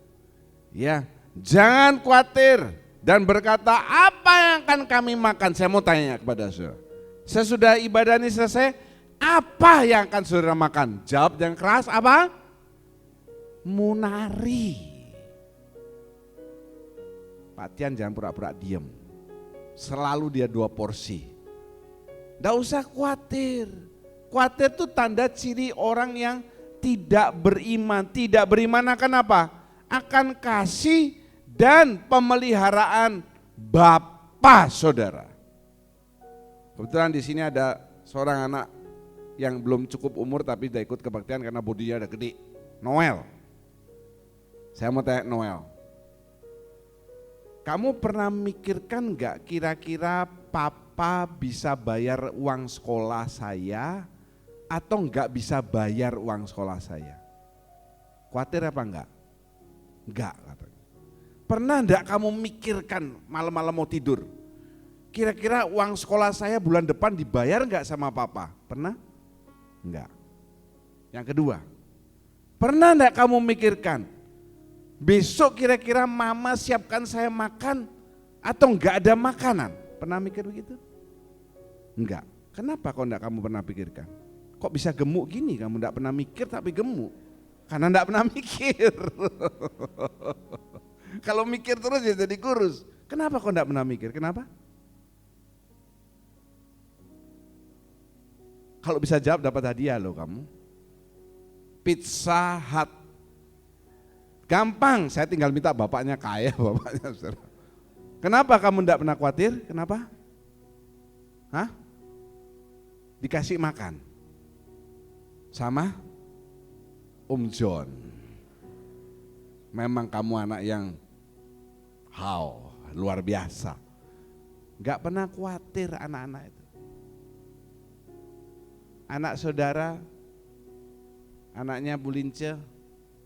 Ya, jangan khawatir dan berkata apa yang akan kami makan. Saya mau tanya kepada saudara. Sesudah ibadah ini selesai, apa yang akan saudara makan? Jawab yang keras apa? Munari. Pak Tian jangan pura-pura diem. Selalu dia 2 porsi. Nggak usah khawatir. Khawatir itu tanda ciri orang yang tidak beriman. Tidak beriman akan apa? Akan kasih dan pemeliharaan Bapa saudara. Kebetulan di sini ada seorang anak yang belum cukup umur tapi sudah ikut kebaktian karena bodinya udah gede. Noel. Saya mau tanya Noel. Kamu pernah mikirkan enggak kira-kira papa bisa bayar uang sekolah saya atau enggak bisa bayar uang sekolah saya? Khawatir apa enggak? Enggak katanya. Pernah enggak kamu mikirkan malam-malam mau tidur? Kira-kira uang sekolah saya bulan depan dibayar enggak sama papa? Pernah? Enggak. Yang kedua, pernah enggak kamu mikirkan besok kira-kira mama siapkan saya makan atau enggak ada makanan? Pernah mikir begitu? Enggak. Kenapa kok enggak kamu pernah pikirkan? Kok bisa gemuk gini? Kamu enggak pernah mikir tapi gemuk. Karena enggak pernah mikir. Kalau mikir terus ya jadi kurus. Kenapa kok enggak pernah mikir? Kenapa? Kalau bisa jawab dapat hadiah loh kamu. Pizza Hut. Gampang, saya tinggal minta bapaknya kaya, bapaknya saudara. Kenapa kamu enggak pernah khawatir? Kenapa? Hah? Dikasih makan sama Om John. Memang kamu anak yang luar biasa. Enggak pernah khawatir anak-anak itu. Anak saudara, anaknya Bu Lince,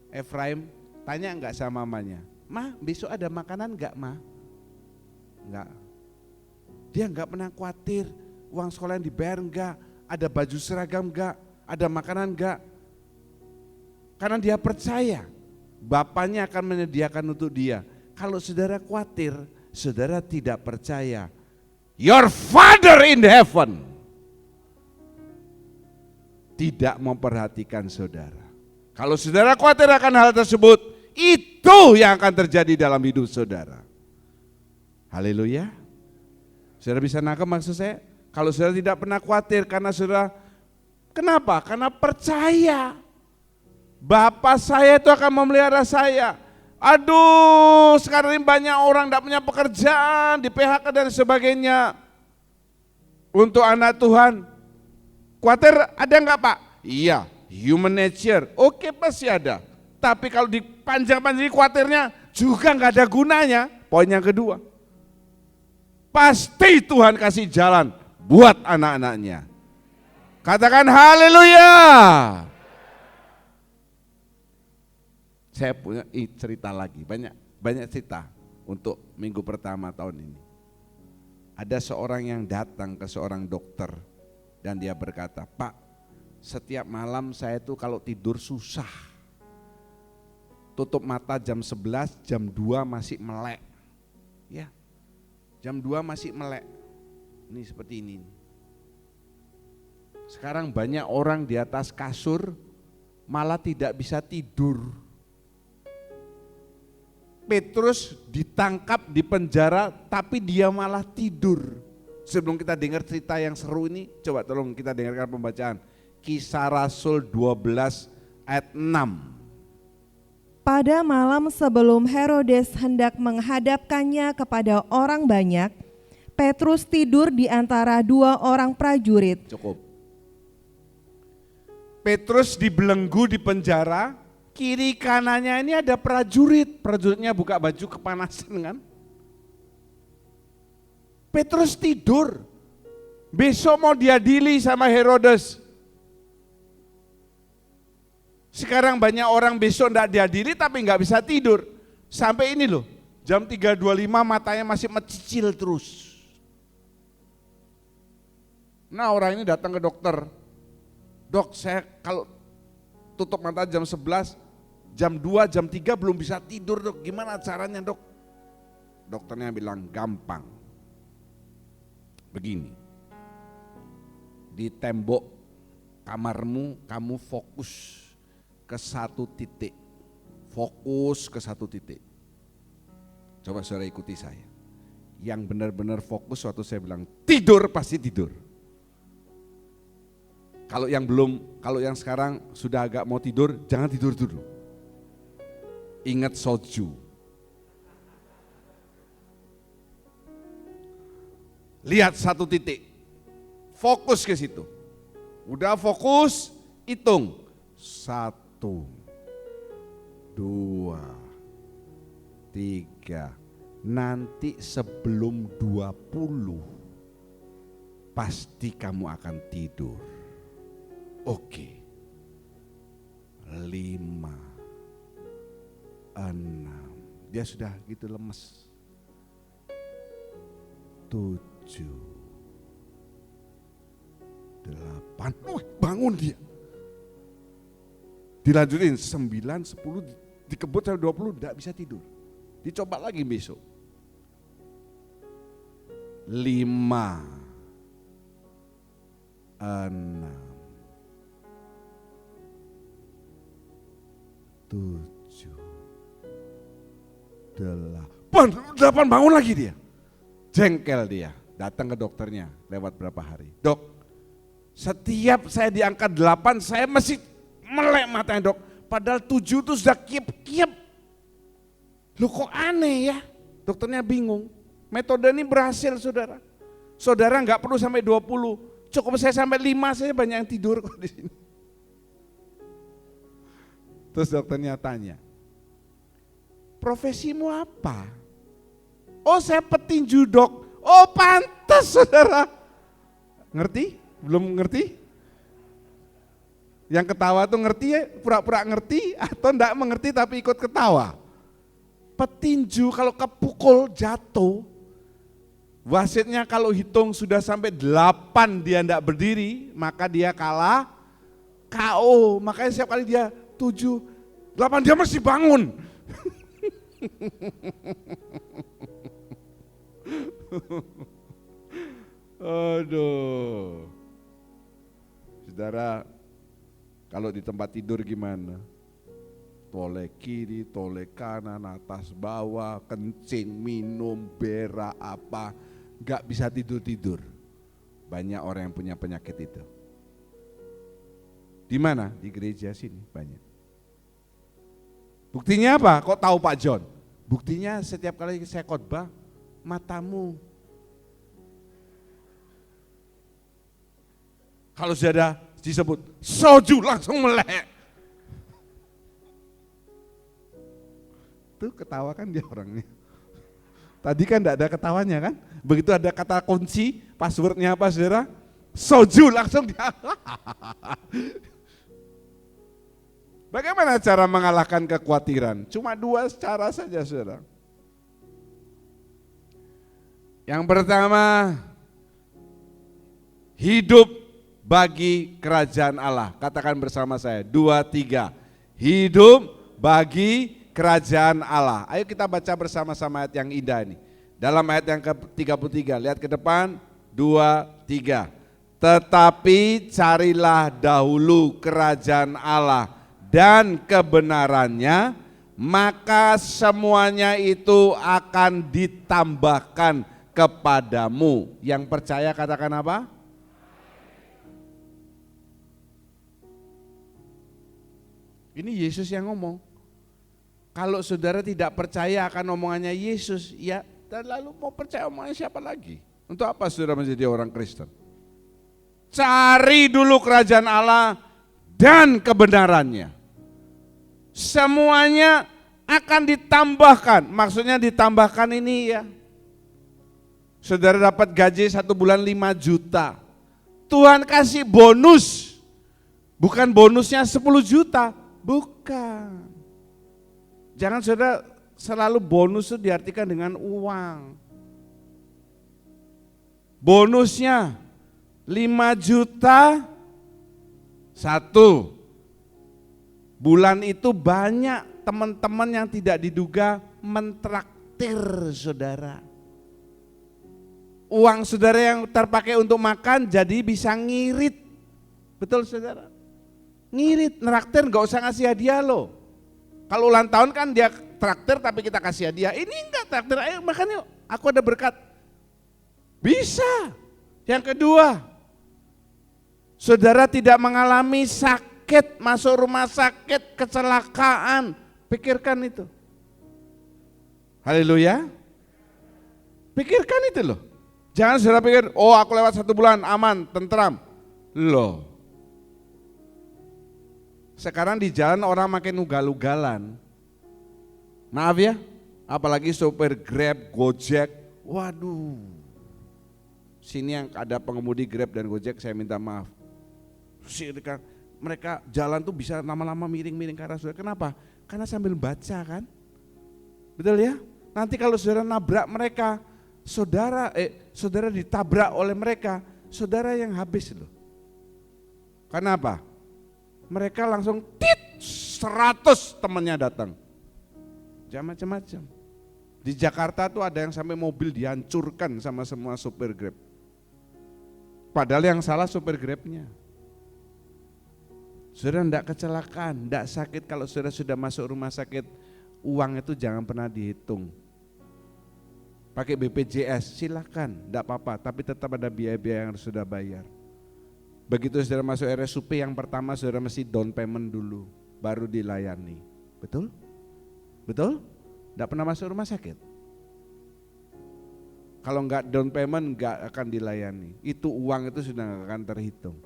Efraim, tanya enggak sama mamanya, Ma besok ada makanan enggak Ma? Enggak. Dia enggak pernah khawatir uang sekolah yang dibayar enggak, ada baju seragam enggak, ada makanan enggak. Karena dia percaya bapaknya akan menyediakan untuk dia. Kalau saudara khawatir, saudara tidak percaya. Your Father in heaven tidak memperhatikan saudara. Kalau saudara khawatir akan hal tersebut, itu yang akan terjadi dalam hidup saudara. Haleluya. Saudara bisa nangkep maksud saya? Kalau saudara tidak pernah khawatir karena saudara, kenapa? Karena percaya Bapak saya itu akan memelihara saya. Aduh, sekarang ini banyak orang tidak punya pekerjaan, di PHK dan sebagainya. Untuk anak Tuhan, khawatir ada enggak Pak? Iya, human nature, oke pasti ada. Tapi kalau dipanjang-panjang khawatirnya juga enggak ada gunanya. Poin yang kedua, pasti Tuhan kasih jalan buat anak-anaknya. Katakan haleluya. Saya punya cerita lagi, banyak cerita untuk minggu pertama tahun ini. Ada seorang yang datang ke seorang dokter dan dia berkata, Pak, setiap malam saya tuh kalau tidur susah. Tutup mata jam 11, jam 2 masih melek. Ya, jam 2 masih melek. Ini seperti ini. Sekarang banyak orang di atas kasur malah tidak bisa tidur. Petrus ditangkap di penjara tapi dia malah tidur. Sebelum kita dengar cerita yang seru ini, coba tolong kita dengarkan pembacaan Kisah Rasul 12 ayat 6. Pada malam sebelum Herodes hendak menghadapkannya kepada orang banyak, Petrus tidur di antara dua orang prajurit. Cukup. Petrus dibelenggu di penjara, kiri kanannya ini ada prajurit. Prajuritnya buka baju kepanasan kan. Petrus tidur. Besok mau diadili sama Herodes. Sekarang banyak orang besok enggak diadili tapi enggak bisa tidur. Sampai ini loh, jam 3.25 matanya masih mencicil terus. Nah orang ini datang ke dokter. Dok, saya kalau tutup mata jam 11, jam 2, jam 3 belum bisa tidur dok. Gimana caranya dok? Dokternya bilang gampang. Begini, di tembok kamarmu kamu fokus ke satu titik. Fokus ke satu titik. Coba saudara ikuti saya. Yang benar-benar fokus waktu saya bilang tidur pasti tidur. Kalau yang belum, kalau yang sekarang sudah agak mau tidur, jangan tidur dulu. Ingat soju. Lihat satu titik. Fokus ke situ. Udah fokus, hitung. 1, 2, 3. Nanti sebelum 20 pasti kamu akan tidur. Oke. 5, 6. Dia sudah gitu lemes. 7, 8. Bangun dia. Dilanjutin 9, 10, dikebut sampai 20 enggak bisa tidur. Dicoba lagi besok. 5, 6, 7, 8 bangun lagi dia. Jengkel dia, datang ke dokternya lewat berapa hari. Dok, setiap saya diangkat 8 saya masih melek matanya dok. Padahal 7 itu sudah kiep-kiep. Loh kok aneh ya? Dokternya bingung. Metode ini berhasil saudara. Saudara nggak perlu sampai 20. Cukup saya sampai 5 saya banyak yang tidur kok di sini. Terus dokternya tanya, profesimu apa? Oh saya petinju dok. Oh pantas saudara. Ngerti? Belum ngerti? Yang ketawa tuh ngerti ya, pura-pura ngerti atau enggak mengerti tapi ikut ketawa. Petinju kalau kepukul jatuh, wasitnya kalau hitung sudah sampai 8 dia enggak berdiri, maka dia kalah KO. Makanya setiap kali dia 7, 8 dia mesti bangun. Aduh. Saudara, kalau di tempat tidur gimana? Toleh kiri, toleh kanan, atas bawah, kencing, minum, berak apa, gak bisa tidur-tidur. Banyak orang yang punya penyakit itu. Di mana? Di gereja sini banyak. Buktinya apa? Kok tahu Pak John? Buktinya setiap kali saya khotbah, matamu. Kalau sudah disebut soju langsung melek. Tuh ketawa kan dia orangnya. Tadi kan enggak ada ketawanya kan? Begitu ada kata kunci, passwordnya apa saudara? Soju langsung dia. Bagaimana cara mengalahkan kekhawatiran? Cuma 2 cara saja saudara. Yang pertama, hidup bagi kerajaan Allah. Katakan bersama saya, 2, 3. Hidup bagi kerajaan Allah. Ayo kita baca bersama-sama ayat yang indah ini. Dalam ayat yang ke-33, lihat ke depan, 2, 3. Tetapi carilah dahulu kerajaan Allah dan kebenarannya, maka semuanya itu akan ditambahkan kepadamu. Yang percaya katakan apa? Ini Yesus yang ngomong. Kalau saudara tidak percaya akan omongannya Yesus, ya dan lalu mau percaya omongannya siapa lagi? Untuk apa saudara menjadi orang Kristen? Cari dulu kerajaan Allah dan kebenarannya. Semuanya akan ditambahkan. Maksudnya ditambahkan ini ya. Saudara dapat gaji 1 bulan 5 juta. Tuhan kasih bonus. Bukan bonusnya 10 juta. Bukan. Jangan saudara selalu bonus itu diartikan dengan uang. Bonusnya 5 juta 1 bulan itu banyak teman-teman yang tidak diduga mentraktir saudara. Uang saudara yang terpakai untuk makan jadi bisa ngirit. Betul saudara? Ngirit, neraktir gak usah ngasih hadiah loh. Kalau ulang tahun kan dia traktir tapi kita kasih hadiah. Ini enggak traktir, ayo makan yuk, aku ada berkat. Bisa. Yang kedua, saudara tidak mengalami sakit, masuk rumah sakit, kecelakaan. Pikirkan itu. Haleluya. Pikirkan itu loh. Jangan saudara pikir, oh aku lewat 1 bulan aman, tentram. Loh. Sekarang di jalan orang makin ugal-ugalan. Maaf ya, apalagi sopir Grab, Gojek. Waduh. Sini yang ada pengemudi Grab dan Gojek saya minta maaf. Mereka jalan tuh bisa lama-lama miring-miring ke arah saudara. Kenapa? Karena sambil baca kan. Betul ya? Nanti kalau saudara nabrak mereka, saudara ditabrak oleh mereka, saudara yang habis loh. Kenapa? Mereka langsung 100 temannya datang. Jangan macam-macam. Di Jakarta tuh ada yang sampai mobil dihancurkan sama semua sopir Grab. Padahal yang salah sopir Grabnya. Saudara enggak kecelakaan, enggak sakit. Kalau saudara sudah masuk rumah sakit, uang itu jangan pernah dihitung. Pakai BPJS silakan, enggak apa-apa, tapi tetap ada biaya-biaya yang harus saudara bayar. Begitu saudara masuk RSUP yang pertama saudara mesti down payment dulu, baru dilayani. Betul? Betul? Enggak pernah masuk rumah sakit. Kalau enggak down payment enggak akan dilayani. Itu uang itu sudah enggak akan terhitung.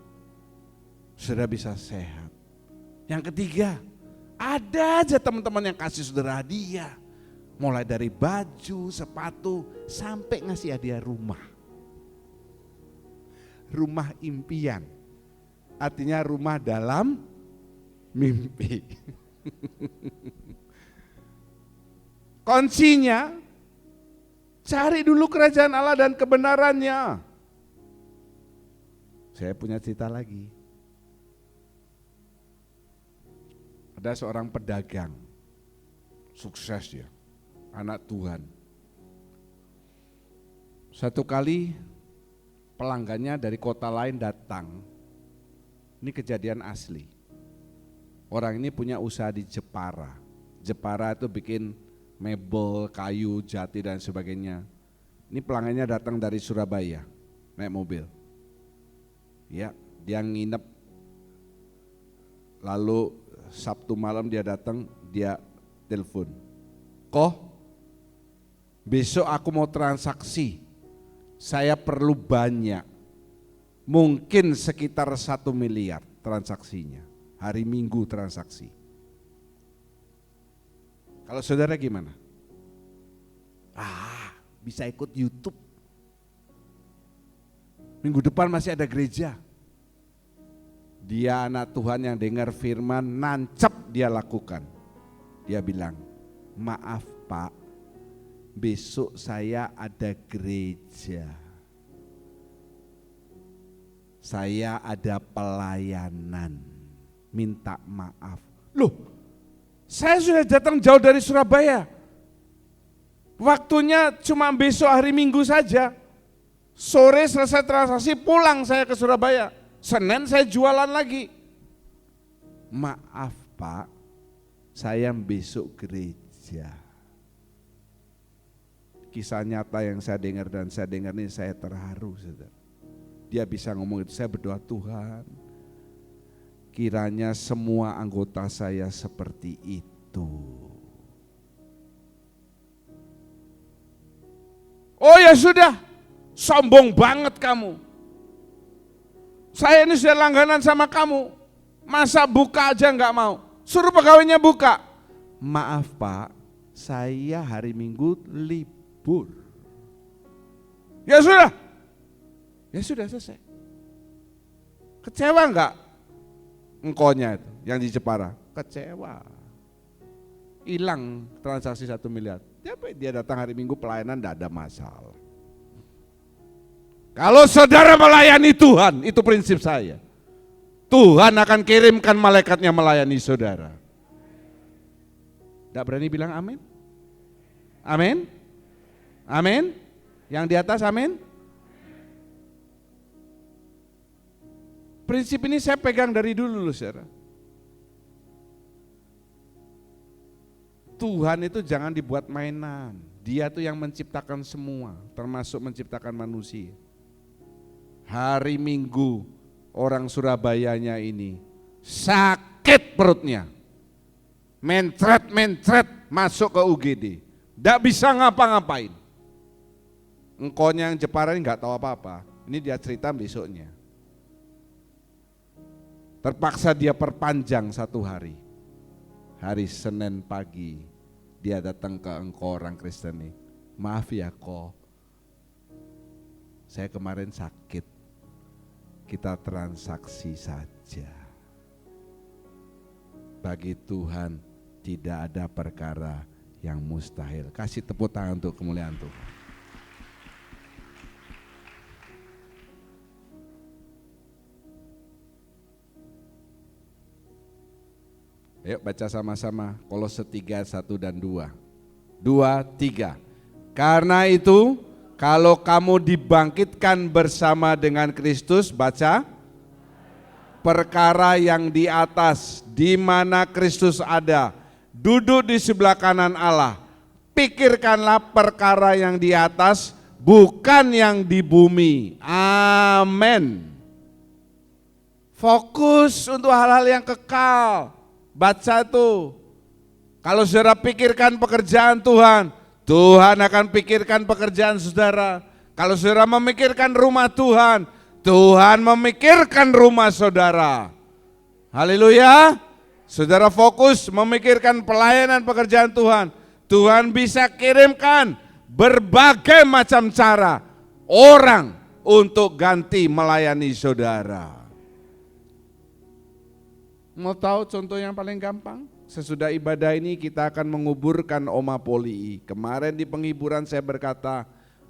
Saudara bisa sehat. Yang ketiga, ada aja teman-teman yang kasih saudara hadiah. Mulai dari baju, sepatu, sampai ngasih hadiah rumah. Rumah impian. Artinya rumah dalam mimpi. Kuncinya, cari dulu kerajaan Allah dan kebenarannya. Saya punya cerita lagi. Ada seorang pedagang, sukses ya, anak Tuhan. Satu kali pelanggannya dari kota lain datang, ini kejadian asli. Orang ini punya usaha di Jepara. Jepara itu bikin mebel, kayu, jati dan sebagainya. Ini pelanggannya datang dari Surabaya, naik mobil. Ya, dia nginep. Lalu Sabtu malam dia datang, dia telepon. Besok aku mau transaksi. Saya perlu banyak. Mungkin sekitar 1 miliar transaksinya. Hari Minggu transaksi. Kalau saudara gimana? Bisa ikut YouTube. Minggu depan masih ada gereja. Dia anak Tuhan yang dengar firman, nancep dia lakukan. Dia bilang, maaf Pak, besok saya ada gereja. Saya ada pelayanan, minta maaf. Loh, saya sudah datang jauh dari Surabaya. Waktunya cuma besok hari Minggu saja. Sore selesai transaksi, pulang saya ke Surabaya. Senin saya jualan lagi. Maaf Pak, saya besok gereja. Kisah nyata yang saya dengar dan saya dengar ini saya terharu. Saudara. Dia bisa ngomong itu, saya berdoa Tuhan, kiranya semua anggota saya seperti itu. ya sudah, sombong banget kamu. Saya ini sudah langganan sama kamu, masa buka aja nggak mau? Suruh pegawainya buka. Maaf Pak, saya hari Minggu libur. Ya sudah selesai. Kecewa nggak engkonya itu yang di Jepara? Kecewa. Hilang transaksi 1 miliar. Dia datang hari Minggu pelayanan tidak ada masalah. Kalau saudara melayani Tuhan, itu prinsip saya. Tuhan akan kirimkan malaikatnya melayani saudara. Tidak berani bilang amin? Amin? Amin? Yang di atas amin? Prinsip ini saya pegang dari dulu, saudara. Tuhan itu jangan dibuat mainan. Dia tuh yang menciptakan semua, termasuk menciptakan manusia. Hari Minggu orang Surabayanya ini sakit perutnya. Mencret masuk ke UGD. Tidak bisa ngapa-ngapain. Engkonya yang Jepara ini nggak tahu apa-apa. Ini dia cerita besoknya. Terpaksa dia perpanjang 1 hari. Hari Senin pagi dia datang ke engkau orang Kristen nih. Maaf ya kok, saya kemarin sakit, kita transaksi saja. Bagi Tuhan tidak ada perkara yang mustahil. Kasih tepuk tangan untuk kemuliaan Tuhan. Ayo baca sama-sama Kolose 3, 1 dan 2. 2, 3. Karena itu kalau kamu dibangkitkan bersama dengan Kristus, baca, perkara yang di atas, di mana Kristus ada, duduk di sebelah kanan Allah. Pikirkanlah perkara yang di atas, bukan yang di bumi. Amin. Fokus untuk hal-hal yang kekal. Baca tuh. Kalau saudara pikirkan pekerjaan Tuhan, Tuhan akan pikirkan pekerjaan saudara. Kalau saudara memikirkan rumah Tuhan, Tuhan memikirkan rumah saudara. Haleluya. Saudara fokus memikirkan pelayanan pekerjaan Tuhan. Tuhan bisa kirimkan berbagai macam cara orang untuk ganti melayani saudara. Mau tahu contoh yang paling gampang? Sesudah ibadah ini kita akan menguburkan Oma Polii. Kemarin di penghiburan saya berkata,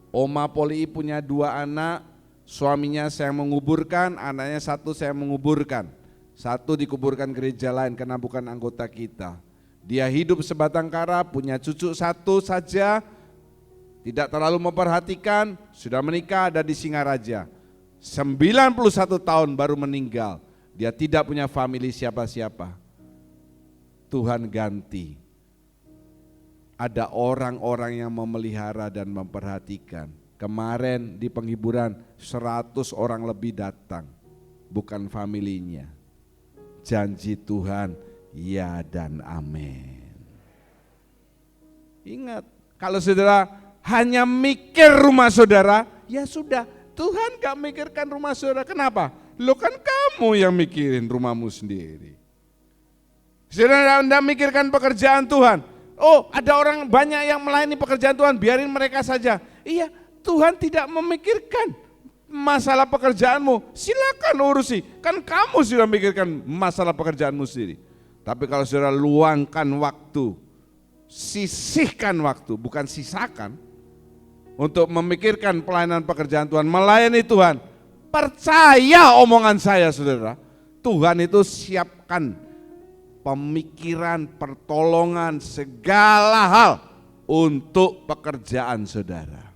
Oma Polii punya 2 anak, suaminya saya menguburkan, anaknya 1 saya menguburkan. 1 dikuburkan gereja lain karena bukan anggota kita. Dia hidup sebatang kara, punya cucu 1 saja, tidak terlalu memperhatikan, sudah menikah, ada di Singaraja. 91 tahun baru meninggal. Dia tidak punya famili siapa-siapa. Tuhan ganti. Ada orang-orang yang memelihara dan memperhatikan. Kemarin di penghiburan 100 orang lebih datang. Bukan familinya. Janji Tuhan, ya dan amin. Ingat, kalau saudara hanya mikir rumah saudara, ya sudah, Tuhan gak mikirkan rumah saudara. Kenapa? Lo kan kamu yang mikirin rumahmu sendiri. Saudara Anda mikirkan pekerjaan Tuhan. Oh, ada orang banyak yang melayani pekerjaan Tuhan, biarin mereka saja. Iya, Tuhan tidak memikirkan masalah pekerjaanmu. Silakan urusi, kan kamu sudah memikirkan masalah pekerjaanmu sendiri. Tapi kalau saudara luangkan waktu, sisihkan waktu, bukan sisakan, untuk memikirkan pelayanan pekerjaan Tuhan, melayani Tuhan, percaya omongan saya saudara, Tuhan itu siapkan pemikiran, pertolongan, segala hal untuk pekerjaan saudara.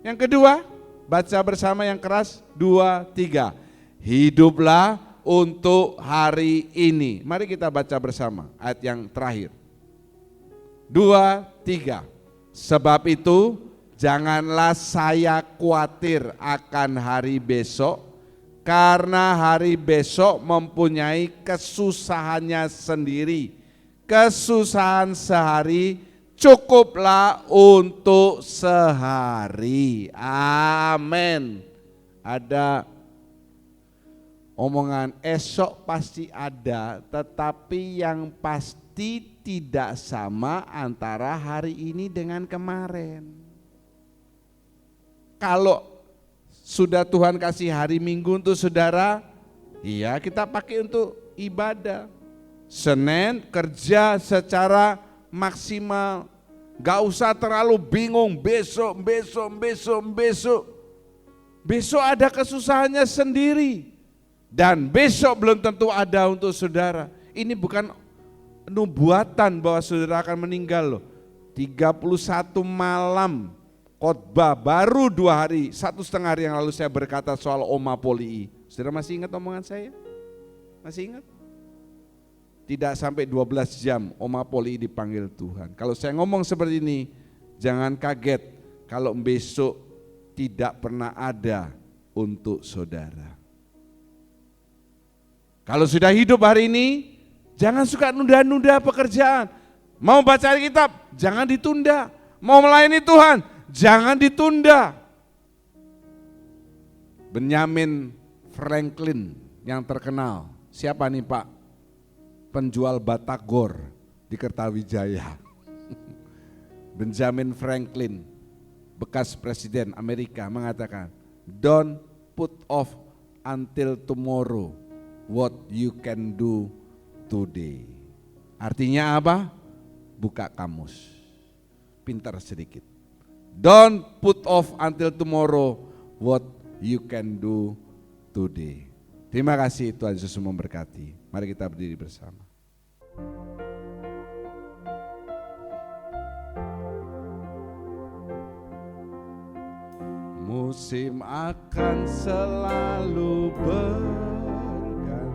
Yang kedua, baca bersama yang keras, 2, 3. Hiduplah untuk hari ini. Mari kita baca bersama ayat yang terakhir. 2, 3. Sebab itu janganlah saya khawatir akan hari besok, karena hari besok mempunyai kesusahannya sendiri. Kesusahan sehari cukuplah untuk sehari. Amin. Ada omongan esok pasti ada, tetapi yang pasti tidak sama antara hari ini dengan kemarin. Kalau sudah Tuhan kasih hari Minggu untuk saudara, iya kita pakai untuk ibadah. Senin kerja secara maksimal, gak usah terlalu bingung besok. Besok ada kesusahannya sendiri. Dan besok belum tentu ada untuk saudara. Ini bukan nubuatan bahwa saudara akan meninggal loh. 31 malam khotbah, baru 2 hari, 1,5 hari yang lalu saya berkata soal Oma Polii. Saudara masih ingat omongan saya? Masih ingat? Tidak sampai 12 jam Oma Polii dipanggil Tuhan. Kalau saya ngomong seperti ini, jangan kaget kalau besok tidak pernah ada untuk saudara. Kalau sudah hidup hari ini, jangan suka nunda-nunda pekerjaan. Mau baca Alkitab, jangan ditunda. Mau melayani Tuhan, jangan ditunda. Benjamin Franklin yang terkenal, siapa nih Pak? Penjual batagor di Kertawijaya. Benjamin Franklin, bekas presiden Amerika, mengatakan, don't put off until tomorrow what you can do today. Artinya apa? Buka kamus, pintar sedikit. Don't put off until tomorrow what you can do today. Terima kasih, Tuhan Yesus memberkati. Mari kita berdiri bersama. Musim akan selalu berganti,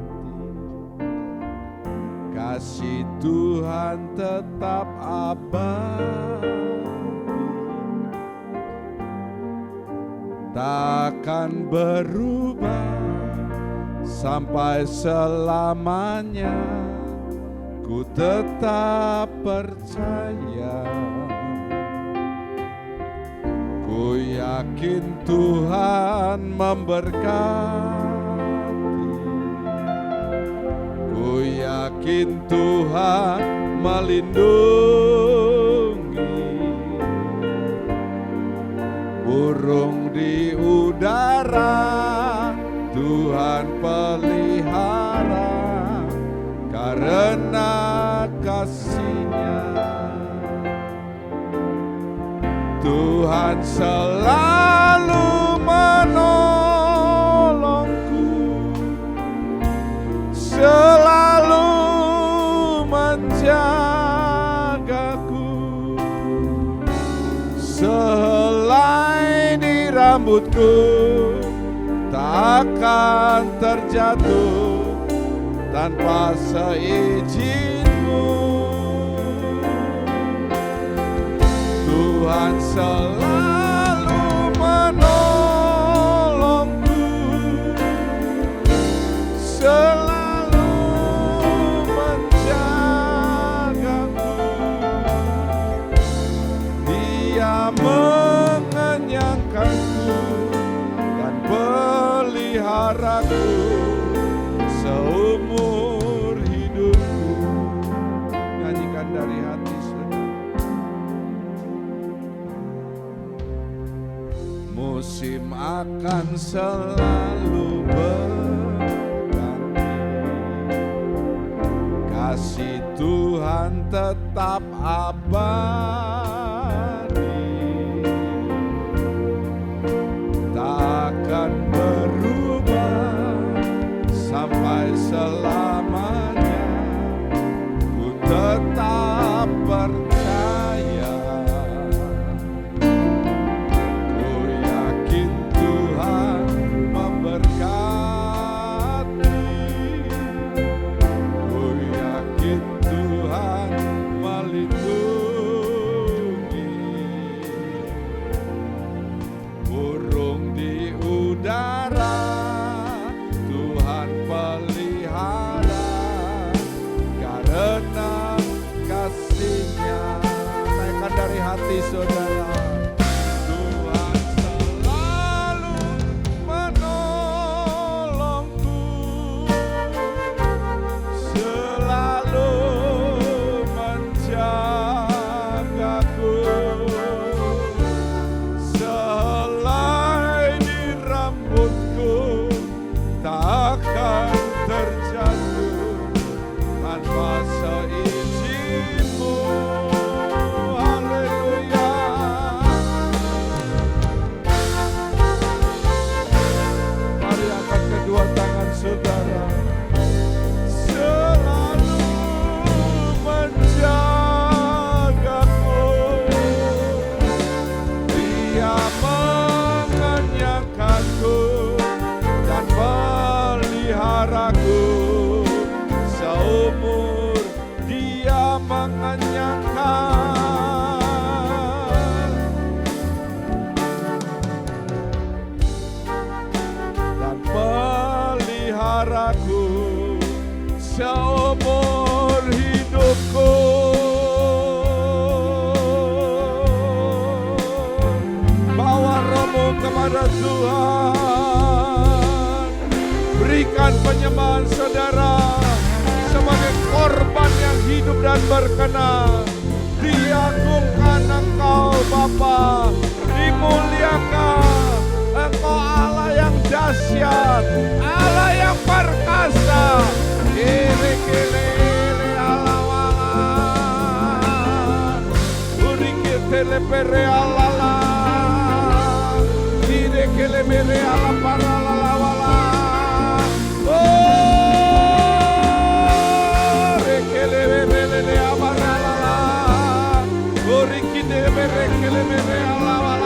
kasih Tuhan tetap abadi, takkan berubah sampai selamanya. Ku tetap percaya, ku yakin Tuhan memberkati, ku yakin Tuhan melindungi. Burung di udara Tuhan pelihara, karena kasih-Nya Tuhan selalu menolongku, selalu menjagaku. Sehelai di rambutku tak akan terjatuh tanpa seizin-Mu. Tuhan selalu menolongku, selalu menjagaku. Dia mengenyangkanku dan peliharaku seumur hidupku. Nyanyikan dari hati saudara. Musim akan selalu berganti, kasih Tuhan tetap abadi, takkan berubah sampai selamanya. Ku tetap percaya, ku yakin Tuhan memberkati, ku yakin Tuhan melindungi. kepada Tuhan. Berikan penyembahan saudara sebagai korban yang hidup dan berkenan. Diagungkan Engkau Bapa, dimuliakan. Engkau Allah yang dahsyat, Allah yang perkasa. Kele-kele Allah wala, urikele pere Allah, kele mere Allah para Allah wala. Oh, rekele mere Allah Allah, urikele mere Allah wala.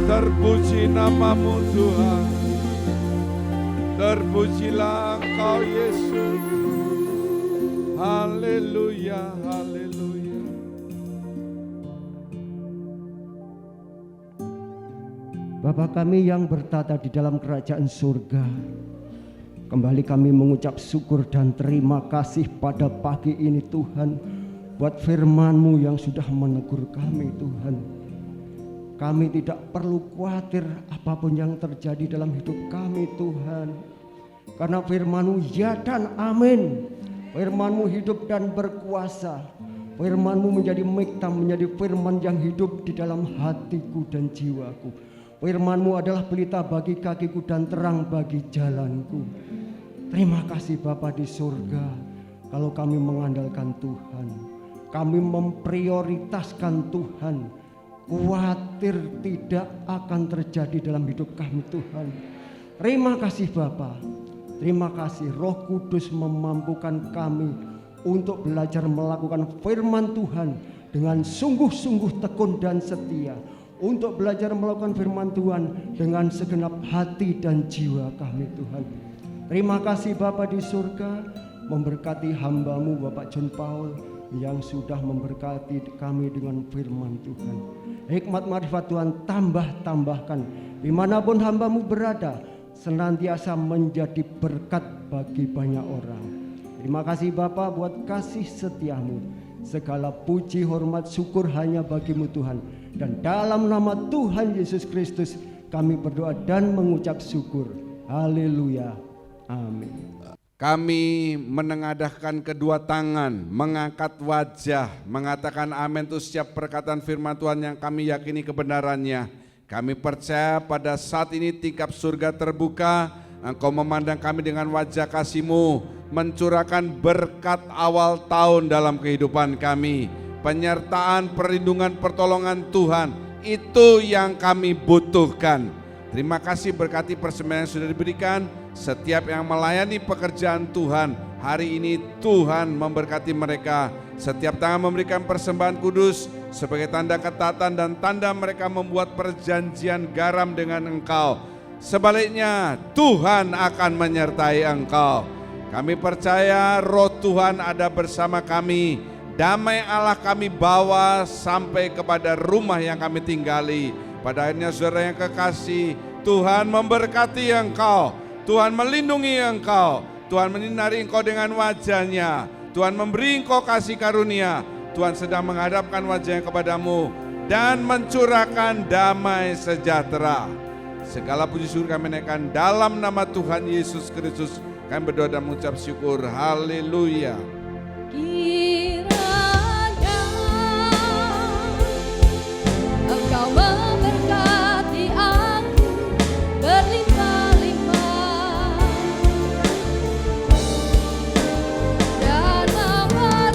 Terpuji namamu Tuhan, terpujilah Engkau Yesus. Haleluya, haleluya. Bapa kami yang bertata di dalam kerajaan surga, kembali kami mengucap syukur dan terima kasih pada pagi ini Tuhan, buat firman-Mu yang sudah menegur kami Tuhan. Kami tidak perlu khawatir apapun yang terjadi dalam hidup kami Tuhan, karena firman-Mu ya dan amin. Firman-Mu hidup dan berkuasa. Firman-Mu menjadi miktam, menjadi firman yang hidup di dalam hatiku dan jiwaku. Firman-Mu adalah pelita bagi kakiku dan terang bagi jalanku. Terima kasih Bapa di surga, kalau kami mengandalkan Tuhan, kami memprioritaskan Tuhan. Khawatir tidak akan terjadi dalam hidup kami Tuhan. Terima kasih Bapa. Terima kasih Roh Kudus memampukan kami untuk belajar melakukan firman Tuhan dengan sungguh-sungguh tekun dan setia. Untuk belajar melakukan firman Tuhan dengan segenap hati dan jiwa kami Tuhan. Terima kasih Bapa di surga, memberkati hamba-Mu Bapak John Paul yang sudah memberkati kami dengan firman Tuhan. Hikmat marifat Tuhan tambahkan dimanapun hamba-Mu berada, senantiasa menjadi berkat bagi banyak orang. Terima kasih Bapa buat kasih setia-Mu. Segala puji, hormat, syukur hanya bagi-Mu Tuhan. Dan dalam nama Tuhan Yesus Kristus kami berdoa dan mengucap syukur. Haleluya. Amin. Kami menengadahkan kedua tangan, mengangkat wajah, mengatakan amin untuk setiap perkataan firman Tuhan yang kami yakini kebenarannya. Kami percaya pada saat ini tingkap surga terbuka, Engkau memandang kami dengan wajah kasih-Mu, mencurahkan berkat awal tahun dalam kehidupan kami. Penyertaan, perlindungan, pertolongan Tuhan, itu yang kami butuhkan. Terima kasih berkati persembahan yang sudah diberikan. Setiap yang melayani pekerjaan Tuhan, hari ini Tuhan memberkati mereka. Setiap tangan memberikan persembahan kudus sebagai tanda ketaatan dan tanda mereka membuat perjanjian garam dengan Engkau. Sebaliknya Tuhan akan menyertai Engkau. Kami percaya Roh Tuhan ada bersama kami. Damai Allah kami bawa sampai kepada rumah yang kami tinggali. Pada akhirnya saudara yang kekasih, Tuhan memberkati engkau, Tuhan melindungi engkau, Tuhan menyinari engkau dengan wajah-Nya, Tuhan memberi engkau kasih karunia, Tuhan sedang menghadapkan wajah-Nya kepadamu dan mencurahkan damai sejahtera. Segala puji syukur kami naikkan dalam nama Tuhan Yesus Kristus. Kami berdoa dan mengucap syukur. Haleluya. Kiranya Engkau memberkati aku berlimpah-limpah dan memerluas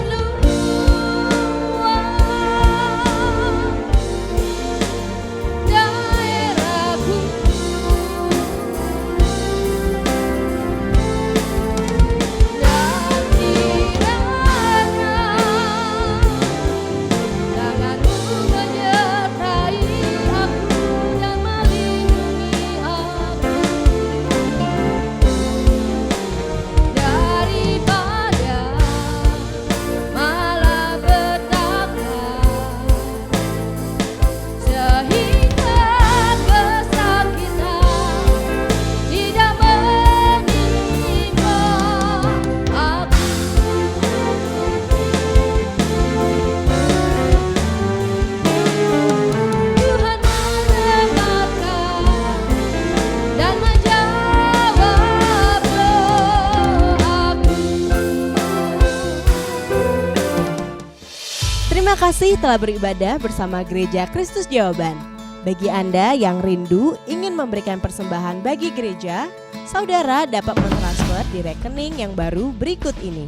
Terima kasih telah beribadah bersama Gereja Kristus Jawaban. Bagi Anda yang rindu ingin memberikan persembahan bagi gereja, saudara dapat mentransfer di rekening yang baru berikut ini.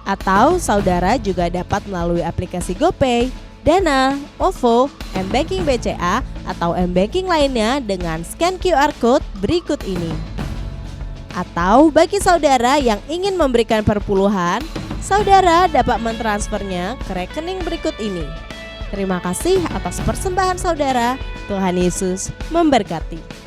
Atau saudara juga dapat melalui aplikasi GoPay, Dana, OVO, M-Banking BCA, atau M-Banking lainnya dengan scan QR Code berikut ini. Atau bagi saudara yang ingin memberikan perpuluhan, saudara dapat mentransfernya ke rekening berikut ini. Terima kasih atas persembahan saudara. Tuhan Yesus memberkati.